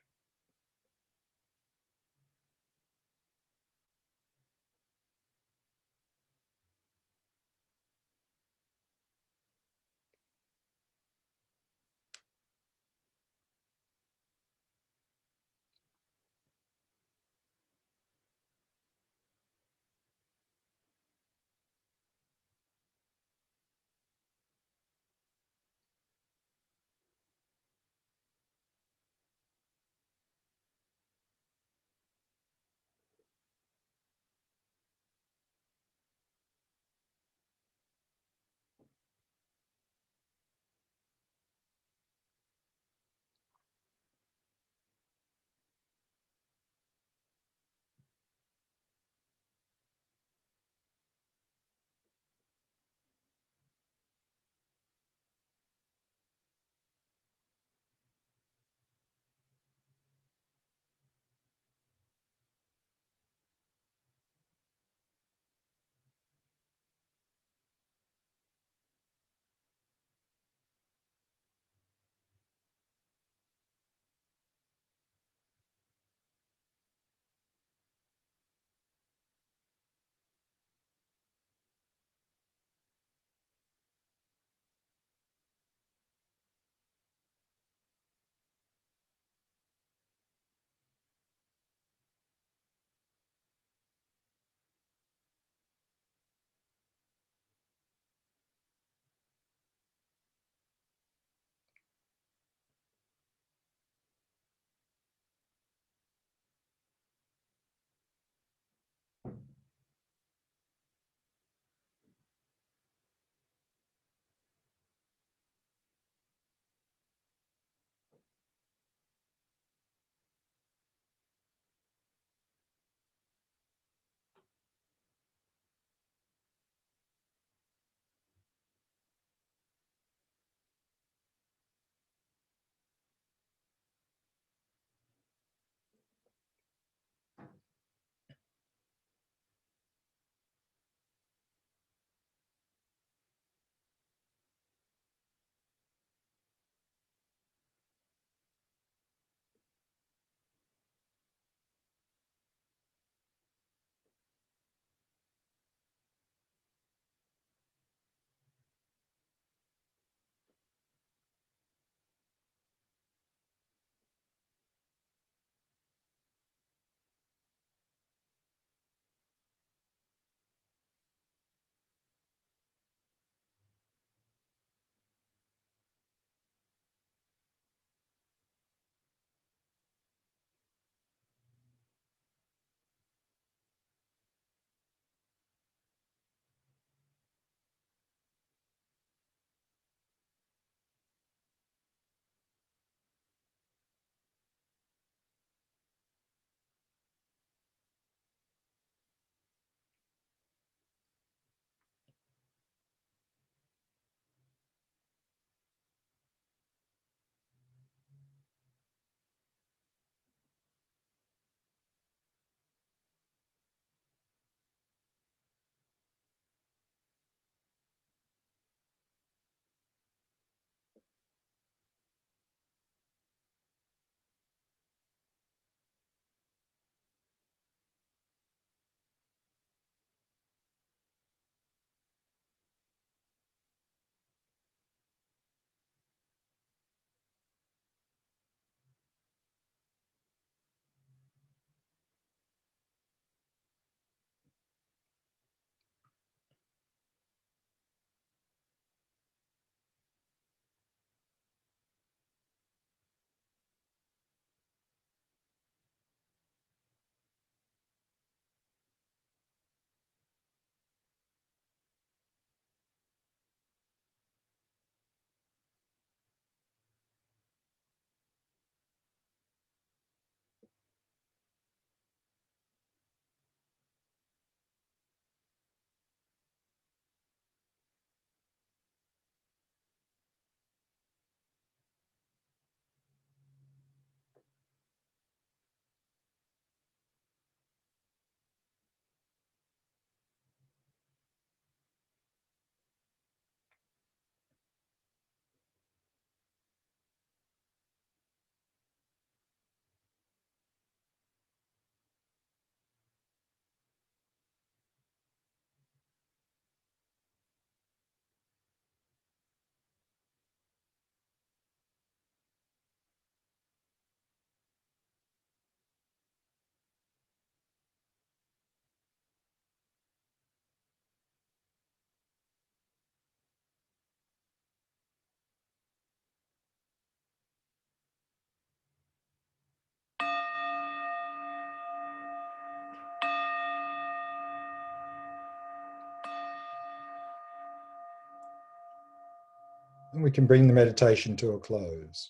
And we can bring the meditation to a close.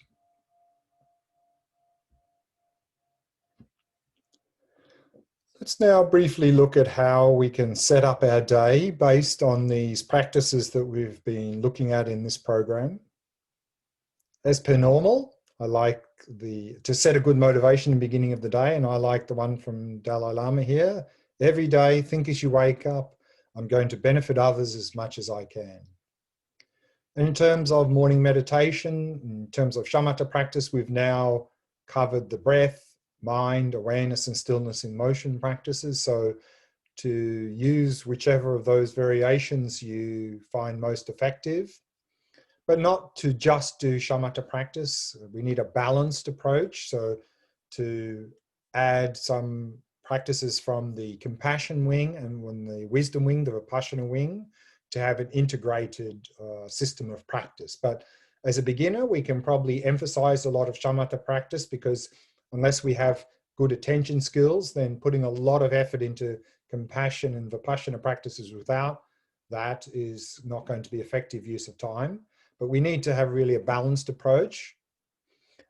Let's now briefly look at how we can set up our day based on these practices that we've been looking at in this program. As per normal, I like to set a good motivation in the beginning of the day, and I like the one from Dalai Lama here. Every day, think as you wake up, I'm going to benefit others as much as I can. And in terms of morning meditation, in terms of shamatha practice, we've now covered the breath, mind, awareness, and stillness in motion practices. So to use whichever of those variations you find most effective, but not to just do shamatha practice. We need a balanced approach. So to add some practices from the compassion wing and when the wisdom wing, the vipassana wing, to have an integrated system of practice. But as a beginner, we can probably emphasize a lot of shamatha practice because unless we have good attention skills, then putting a lot of effort into compassion and vipassana practices without that is not going to be effective use of time. But we need to have really a balanced approach.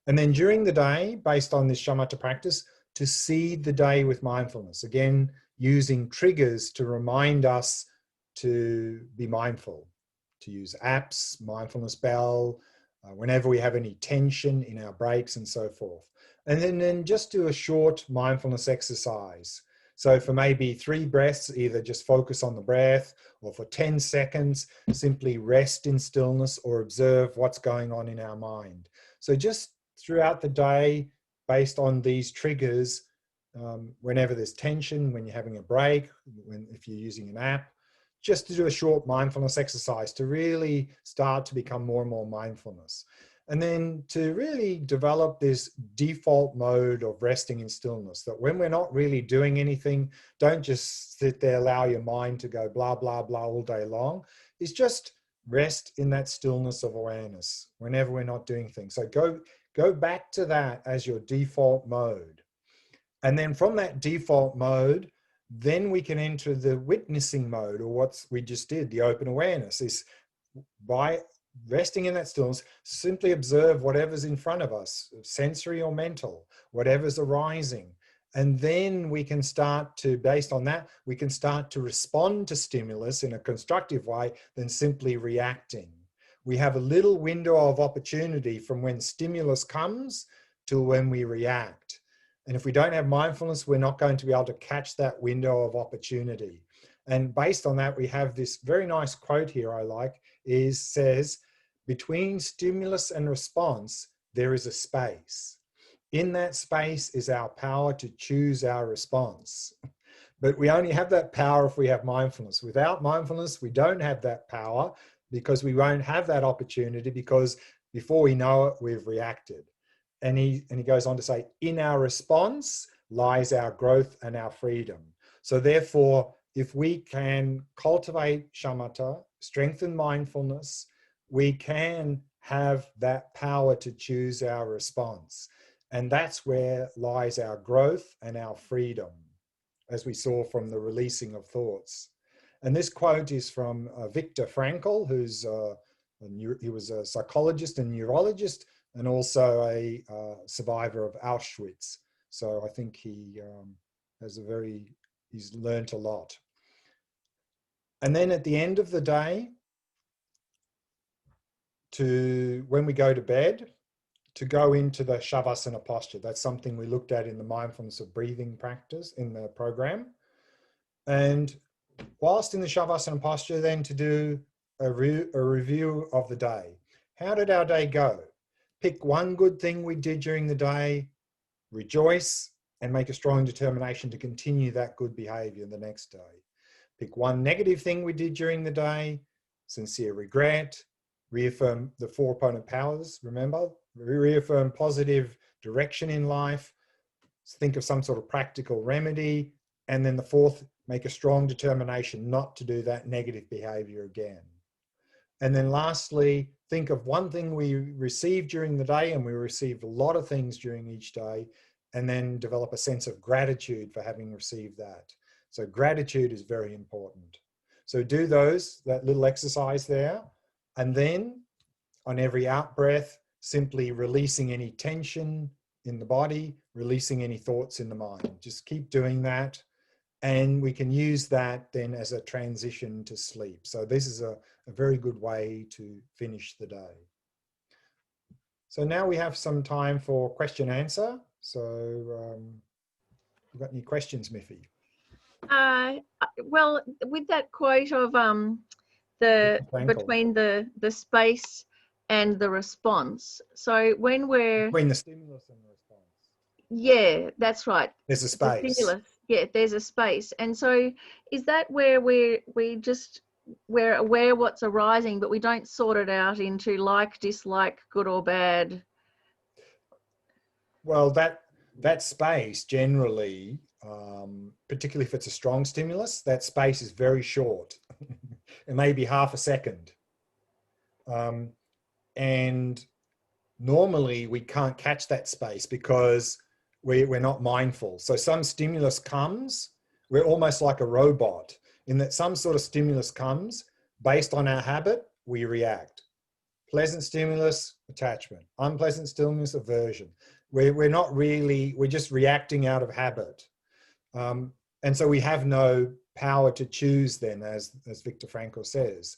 And then during the day, based on this shamatha practice, to seed the day with mindfulness. Again, using triggers to remind us to be mindful, to use apps, mindfulness bell, whenever we have any tension in our breaks and so forth. And then just do a short mindfulness exercise. So for maybe 3 breaths, either just focus on the breath, or for 10 seconds, simply rest in stillness or observe what's going on in our mind. So just throughout the day, based on these triggers, whenever there's tension, when you're having a break, if you're using an app, just to do a short mindfulness exercise to really start to become more and more mindfulness. And then to really develop this default mode of resting in stillness, that when we're not really doing anything, don't just sit there, allow your mind to go blah, blah, blah all day long. It's just rest in that stillness of awareness whenever we're not doing things. So go back to that as your default mode. And then from that default mode, then we can enter the witnessing mode, or what we just did, the open awareness, is by resting in that stillness, simply observe whatever's in front of us, sensory or mental, whatever's arising. And then we can start to, based on that, we can start to respond to stimulus in a constructive way than simply reacting. We have a little window of opportunity from when stimulus comes to when we react. And if we don't have mindfulness, we're not going to be able to catch that window of opportunity. And based on that, we have this very nice quote here I like, says, between stimulus and response, there is a space. In that space is our power to choose our response. But we only have that power if we have mindfulness. Without mindfulness, we don't have that power because we won't have that opportunity, because before we know it, we've reacted. And he goes on to say, in our response lies our growth and our freedom. So therefore, if we can cultivate shamatha, strengthen mindfulness, we can have that power to choose our response. And that's where lies our growth and our freedom, as we saw from the releasing of thoughts. And this quote is from Viktor Frankl, he was a psychologist and neurologist, and also a survivor of Auschwitz. So I think he's learned a lot. And then at the end of the day, when we go to bed, to go into the Shavasana posture. That's something we looked at in the mindfulness of breathing practice in the program. And whilst in the Shavasana posture, then to do a review of the day. How did our day go? Pick one good thing we did during the day, rejoice, and make a strong determination to continue that good behavior the next day. Pick one negative thing we did during the day, sincere regret, reaffirm the 4 opponent powers, remember? Reaffirm positive direction in life, think of some sort of practical remedy, and then the 4th, make a strong determination not to do that negative behavior again. And then lastly, think of one thing we received during the day, and we received a lot of things during each day, and then develop a sense of gratitude for having received that. So gratitude is very important. So do that little exercise there. And then on every out breath, simply releasing any tension in the body, releasing any thoughts in the mind. Just keep doing that. And we can use that then as a transition to sleep. So this is a very good way to finish the day. So now we have some time for question answer. So you got any questions, Miffy? Well, with that quote of the between the space and the response. So when we're between the stimulus and the response. Yeah, that's right. There's a space. The stimulus. Yeah, there's a space. And so is that where we're aware what's arising, but we don't sort it out into like, dislike, good or bad? Well, that space generally, particularly if it's a strong stimulus, that space is very short. It may be half a second. And normally we can't catch that space because we're not mindful. So some stimulus comes, we're almost like a robot in that some sort of stimulus comes based on our habit, we react. Pleasant stimulus, attachment. Unpleasant stimulus, aversion. We're not really, we're just reacting out of habit. And so we have no power to choose then, as Viktor Frankl says.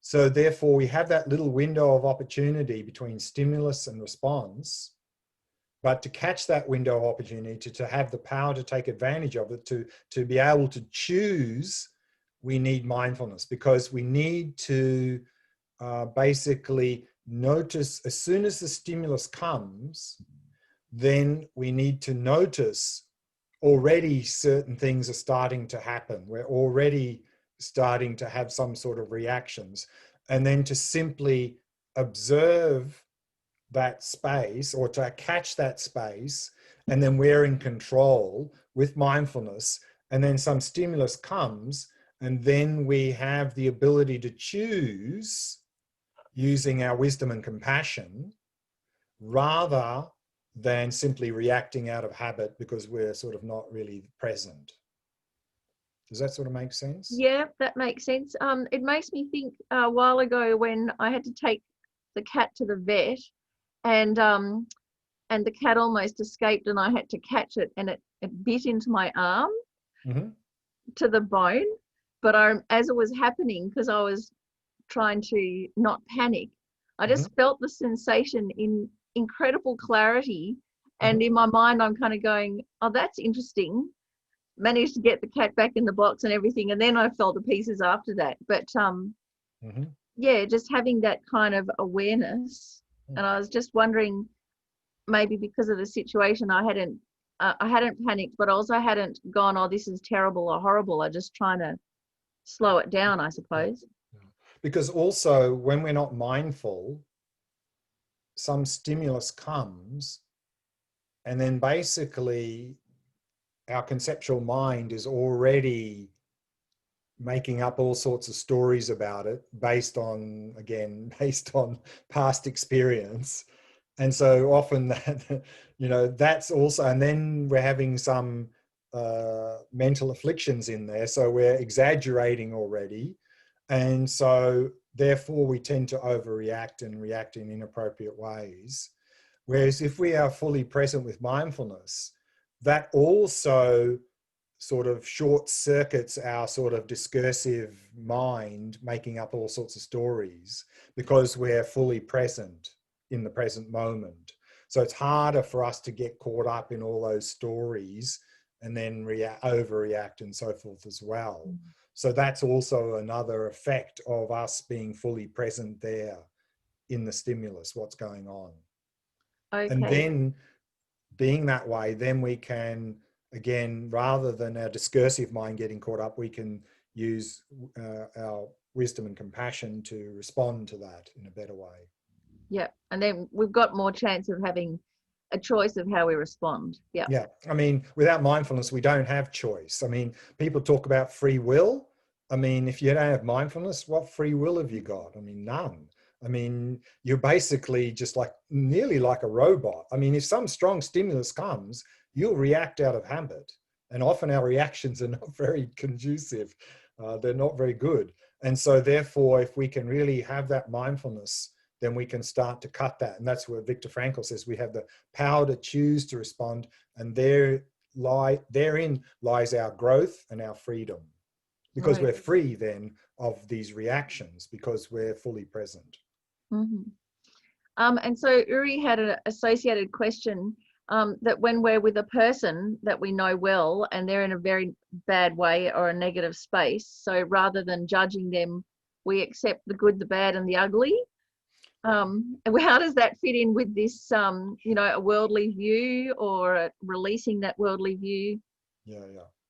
So therefore we have that little window of opportunity between stimulus and response, but to catch that window of opportunity, to have the power to take advantage of it, to be able to choose, we need mindfulness, because we need to basically notice as soon as the stimulus comes, then we need to notice already certain things are starting to happen. We're already starting to have some sort of reactions, and then to simply observe that space or to catch that space, and then we're in control with mindfulness, and then some stimulus comes, and then we have the ability to choose using our wisdom and compassion rather than simply reacting out of habit because we're sort of not really present. Does that sort of make sense? Yeah, that makes sense. It makes me think a while ago when I had to take the cat to the vet, and the cat almost escaped, and I had to catch it, and it bit into my arm to the bone. But as it was happening, because I was trying to not panic, I just felt the sensation in incredible clarity, and in my mind I'm kind of going, oh, that's interesting. Managed to get the cat back in the box and everything, and then I felt the pieces after that. But yeah, just having that kind of awareness. And I was just wondering, maybe because of the situation, I hadn't panicked, but also hadn't gone, oh, this is terrible or horrible. I just trying to slow it down, I suppose. Because also when we're not mindful, some stimulus comes, and then basically our conceptual mind is already making up all sorts of stories about it based on past experience. And so often that, that's also, and then we're having some mental afflictions in there. So we're exaggerating already. And so therefore we tend to overreact and react in inappropriate ways. Whereas if we are fully present with mindfulness, that also sort of short circuits our sort of discursive mind making up all sorts of stories, because we're fully present in the present moment. So it's harder for us to get caught up in all those stories and then overreact and so forth as well. So that's also another effect of us being fully present there in the stimulus, what's going on. Okay. And then being that way, then we can, again, rather than our discursive mind getting caught up, we can use our wisdom and compassion to respond to that in a better way. Yeah, and then we've got more chance of having a choice of how we respond. Yeah. Yeah, I mean, without mindfulness, we don't have choice. I mean, people talk about free will. I mean, if you don't have mindfulness, what free will have you got? I mean, none. I mean, you're basically just nearly like a robot. I mean, if some strong stimulus comes, you'll react out of habit. And often our reactions are not very conducive. They're not very good. And so therefore, if we can really have that mindfulness, then we can start to cut that. And that's where Viktor Frankl says we have the power to choose to respond, and therein lies our growth and our freedom, because Right. we're free then of these reactions because we're fully present. Mm-hmm. And so Uri had an associated question, that when we're with a person that we know well and they're in a very bad way or a negative space, so rather than judging them, we accept the good, the bad, and the ugly. How does that fit in with this, a worldly view, or releasing that worldly view?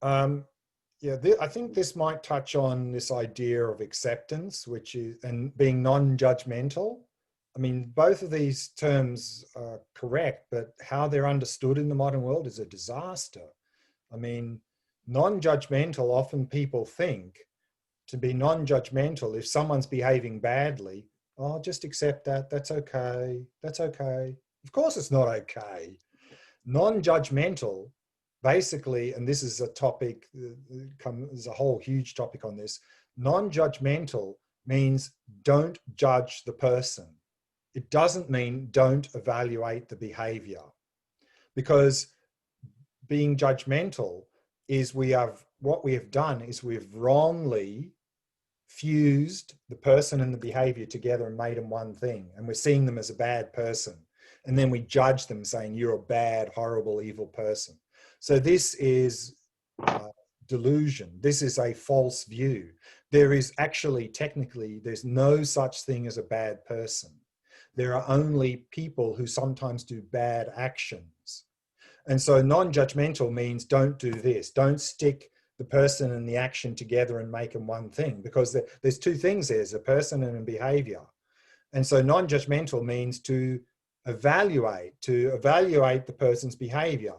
I think this might touch on this idea of acceptance, which is, and being non-judgmental. I mean, both of these terms are correct, but how they're understood in the modern world is a disaster. I mean, non-judgmental, often people think to be non-judgmental, if someone's behaving badly, oh, just accept that, that's okay, that's okay. Of course it's not okay. Non-judgmental, basically, and this is a topic, there's a whole huge topic on this, non-judgmental means don't judge the person. It doesn't mean don't evaluate the behavior, because being judgmental is what we have done is we've wrongly fused the person and the behavior together and made them one thing, and we're seeing them as a bad person, and then we judge them saying you're a bad, horrible, evil person. So this is delusion. This is a false view. There is actually, technically, there's no such thing as a bad person. There are only people who sometimes do bad actions. And so non-judgmental means don't do this. Don't stick the person and the action together and make them one thing, because there's two things. There's a person and a behavior. And so non-judgmental means to evaluate the person's behavior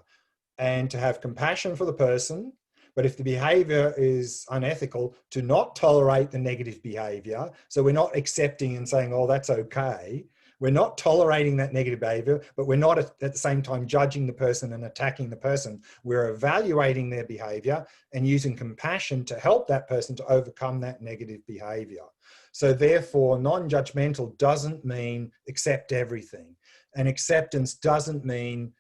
and to have compassion for the person. But if the behavior is unethical, to not tolerate the negative behavior. So we're not accepting and saying, oh, that's okay. We're not tolerating that negative behavior, but we're not at the same time judging the person and attacking the person. We're evaluating their behavior and using compassion to help that person to overcome that negative behavior. So therefore, non-judgmental doesn't mean accept everything. And acceptance doesn't mean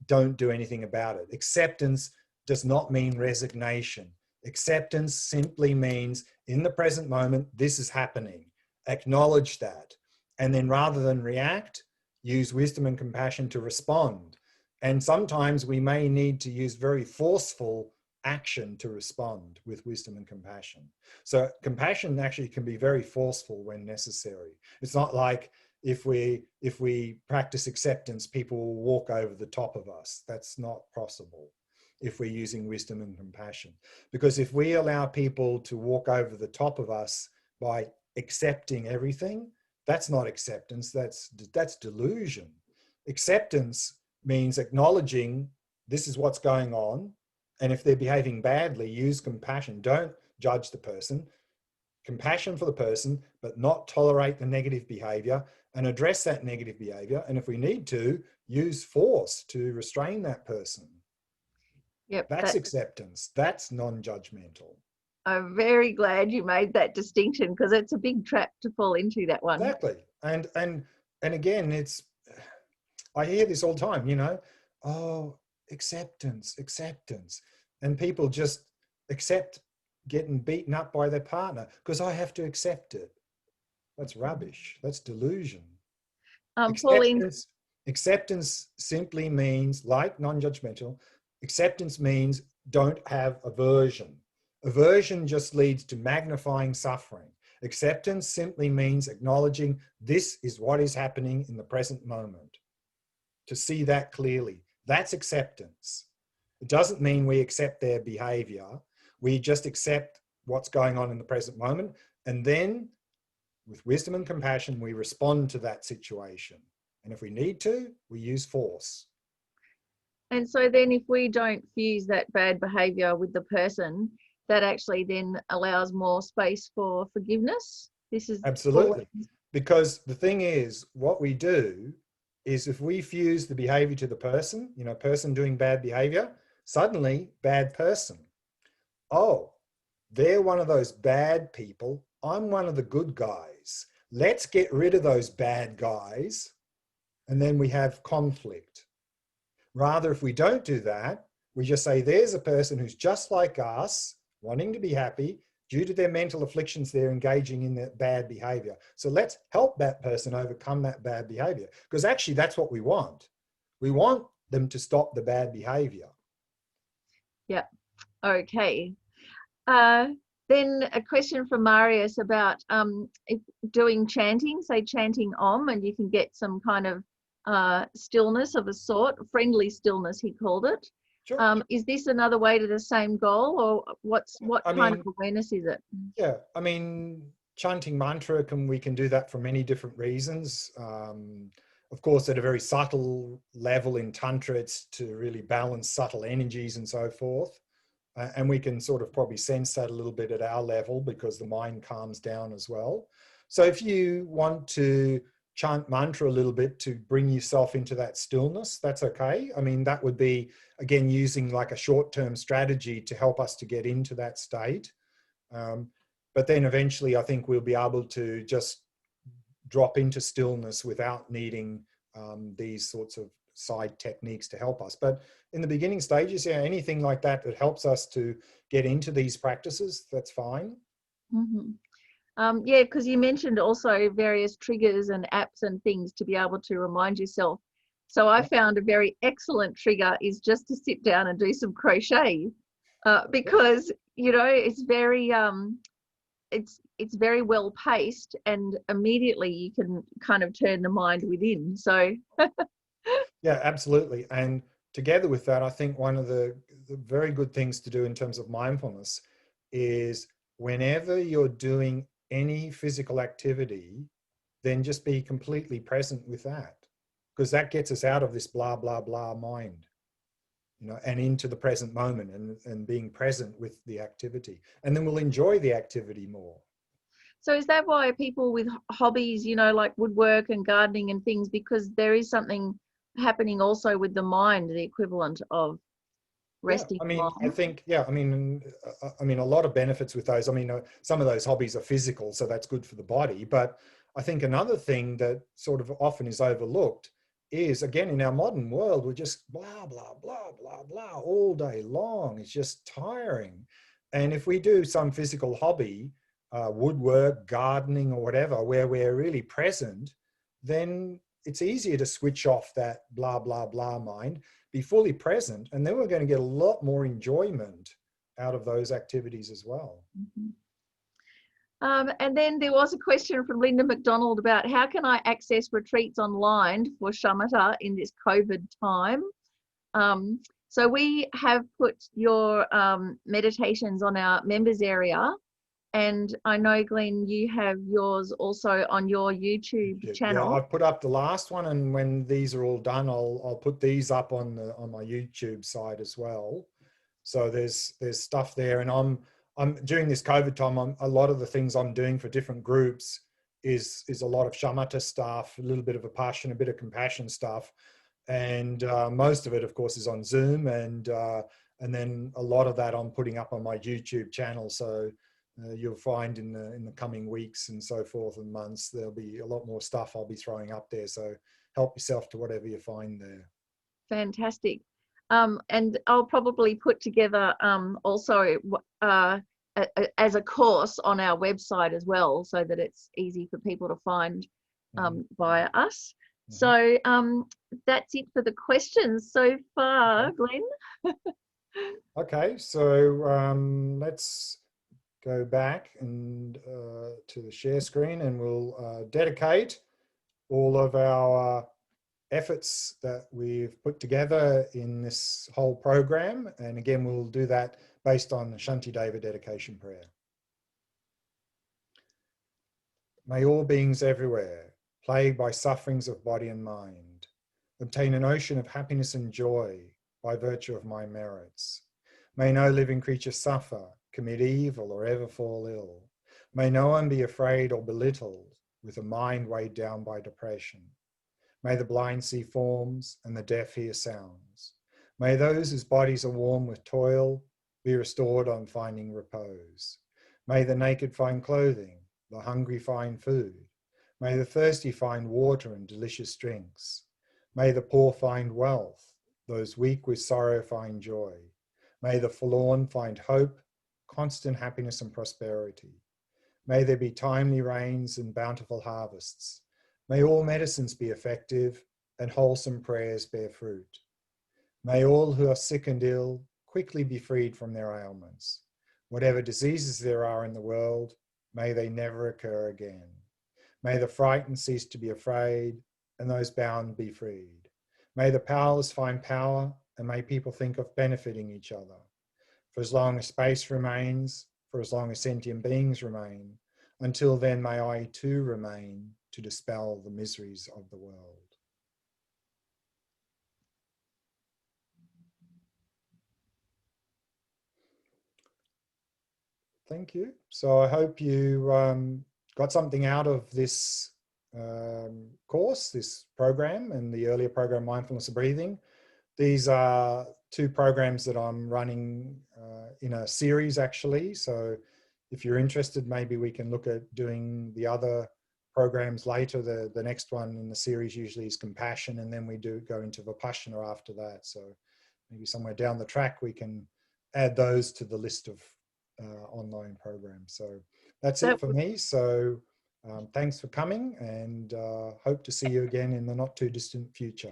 don't do anything about it. Acceptance does not mean resignation. Acceptance simply means in the present moment, this is happening. Acknowledge that. And then rather than react, use wisdom and compassion to respond. And sometimes we may need to use very forceful action to respond with wisdom and compassion. So compassion actually can be very forceful when necessary. It's not like if we practice acceptance, people will walk over the top of us. That's not possible if we're using wisdom and compassion. Because if we allow people to walk over the top of us by accepting everything, that's not acceptance, that's delusion. Acceptance means acknowledging this is what's going on, and if they're behaving badly, use compassion. Don't judge the person. Compassion for the person, but not tolerate the negative behavior, and address that negative behavior. And if we need to, use force to restrain that person. Yep, That's acceptance. That's non-judgmental. I'm very glad you made that distinction, because it's a big trap to fall into, that one. Exactly. And again, I hear this all the time, oh, acceptance. And people just accept getting beaten up by their partner because I have to accept it. That's rubbish. That's delusion. Pauline. Acceptance simply means, like non-judgmental, acceptance means don't have aversion. Aversion just leads to magnifying suffering. Acceptance simply means acknowledging this is what is happening in the present moment. To see that clearly, that's acceptance. It doesn't mean we accept their behavior. We just accept what's going on in the present moment. And then with wisdom and compassion, we respond to that situation. And if we need to, we use force. And so then if we don't fuse that bad behavior with the person, that actually then allows more space for forgiveness. This is absolutely. Because the thing is, what we do is if we fuse the behavior to the person, person doing bad behavior, suddenly bad person. Oh, they're one of those bad people. I'm one of the good guys. let's get rid of those bad guys, and then we have conflict. Rather, if we don't do that, we just say, there's a person who's just like us, wanting to be happy. Due to their mental afflictions, they're engaging in that bad behavior. So let's help that person overcome that bad behavior, because actually that's what we want. We want them to stop the bad behavior. Yeah. Okay. Then a question from Marius about if doing chanting, say chanting Om, and you can get some kind of stillness of a sort, friendly stillness, he called it. Sure. Is this another way to the same goal, or what I kind mean, of awareness is it? yeah, I mean, chanting mantra, we can do that for many different reasons. Of course, at a very subtle level in Tantra, it's to really balance subtle energies and so forth. And we can sort of probably sense that a little bit at our level because the mind calms down as well. So if you want to chant mantra a little bit to bring yourself into that stillness, that's okay. I mean, that would be, again, using like a short-term strategy to help us to get into that state. But then eventually I think we'll be able to just drop into stillness without needing these sorts of side techniques to help us. But in the beginning stages, yeah, anything like that that helps us to get into these practices, that's fine. Mm-hmm. Yeah, because you mentioned also various triggers and apps and things to be able to remind yourself. So I found a very excellent trigger is just to sit down and do some crochet, because you know it's very very well paced, and immediately you can kind of turn the mind within. So Yeah, absolutely. And together with that, I think one of the very good things to do in terms of mindfulness is whenever you're doing any physical activity, then just be completely present with that, because that gets us out of this blah, blah, blah mind, you know, and into the present moment and being present with the activity. And then we'll enjoy the activity more. So is that why people with hobbies, you know, like woodwork and gardening and things, because there is something happening also with the mind, the equivalent of Yeah, resting I the mean, I mind? think, yeah, I mean, a lot of benefits with those. I mean, some of those hobbies are physical, so that's good for the body. But I think another thing that sort of often is overlooked is, again, in our modern world, we're just blah, blah, blah, blah, blah all day long. It's just tiring. And if we do some physical hobby, woodwork, gardening, or whatever, where we're really present, then it's easier to switch off that blah, blah, blah mind, be fully present, and then we're going to get a lot more enjoyment out of those activities as well. Mhm. And then there was a question from Linda McDonald about how can I access retreats online for shamatha in this COVID time? So we have put your meditations on our members area, and I know, Glenn, you have yours also on your YouTube Yeah, channel. I've put up the last one, and when these are all done, I'll put these up on my YouTube side as well. So there's stuff there, and I'm during this COVID time, a lot of the things I'm doing for different groups is a lot of shamatha stuff, a little bit of Vipassana, a bit of compassion stuff, and most of it, of course, is on Zoom, and then a lot of that I'm putting up on my YouTube channel. So you'll find in the coming weeks and so forth and months, there'll be a lot more stuff I'll be throwing up there. So help yourself to whatever you find there. Fantastic. And I'll probably put together also as a course on our website as well, so that it's easy for people to find via us. Mm-hmm. So that's it for the questions so far, Okay. Glenn. Okay, so let's go back and to the share screen, and we'll dedicate all of our efforts that we've put together in this whole program. And again, we'll do that based on the Shantideva dedication prayer. May all beings everywhere, plagued by sufferings of body and mind, obtain an ocean of happiness and joy by virtue of my merits. May no living creature suffer, commit evil, or ever fall ill. May no one be afraid or belittled with a mind weighed down by depression. May the blind see forms and the deaf hear sounds. May those whose bodies are worn with toil be restored on finding repose. May the naked find clothing, the hungry find food. May the thirsty find water and delicious drinks. May the poor find wealth, those weak with sorrow find joy. May the forlorn find hope, constant happiness and prosperity. May there be timely rains and bountiful harvests. May all medicines be effective and wholesome prayers bear fruit. May all who are sick and ill quickly be freed from their ailments. Whatever diseases there are in the world, may they never occur again. May the frightened cease to be afraid and those bound be freed. May the powerless find power and may people think of benefiting each other. For as long as space remains, for as long as sentient beings remain, until then may I too remain to dispel the miseries of the world. Thank you. So I hope you got something out of this course, this program, and the earlier program, Mindfulness of Breathing. These are two programs that I'm running in a series actually. So if you're interested, maybe we can look at doing the other programs later. The next one in the series usually is compassion, and then we do go into Vipassana after that. So maybe somewhere down the track we can add those to the list of online programs. So that's it That for would, me. So thanks for coming, and hope to see you again in the not too distant future.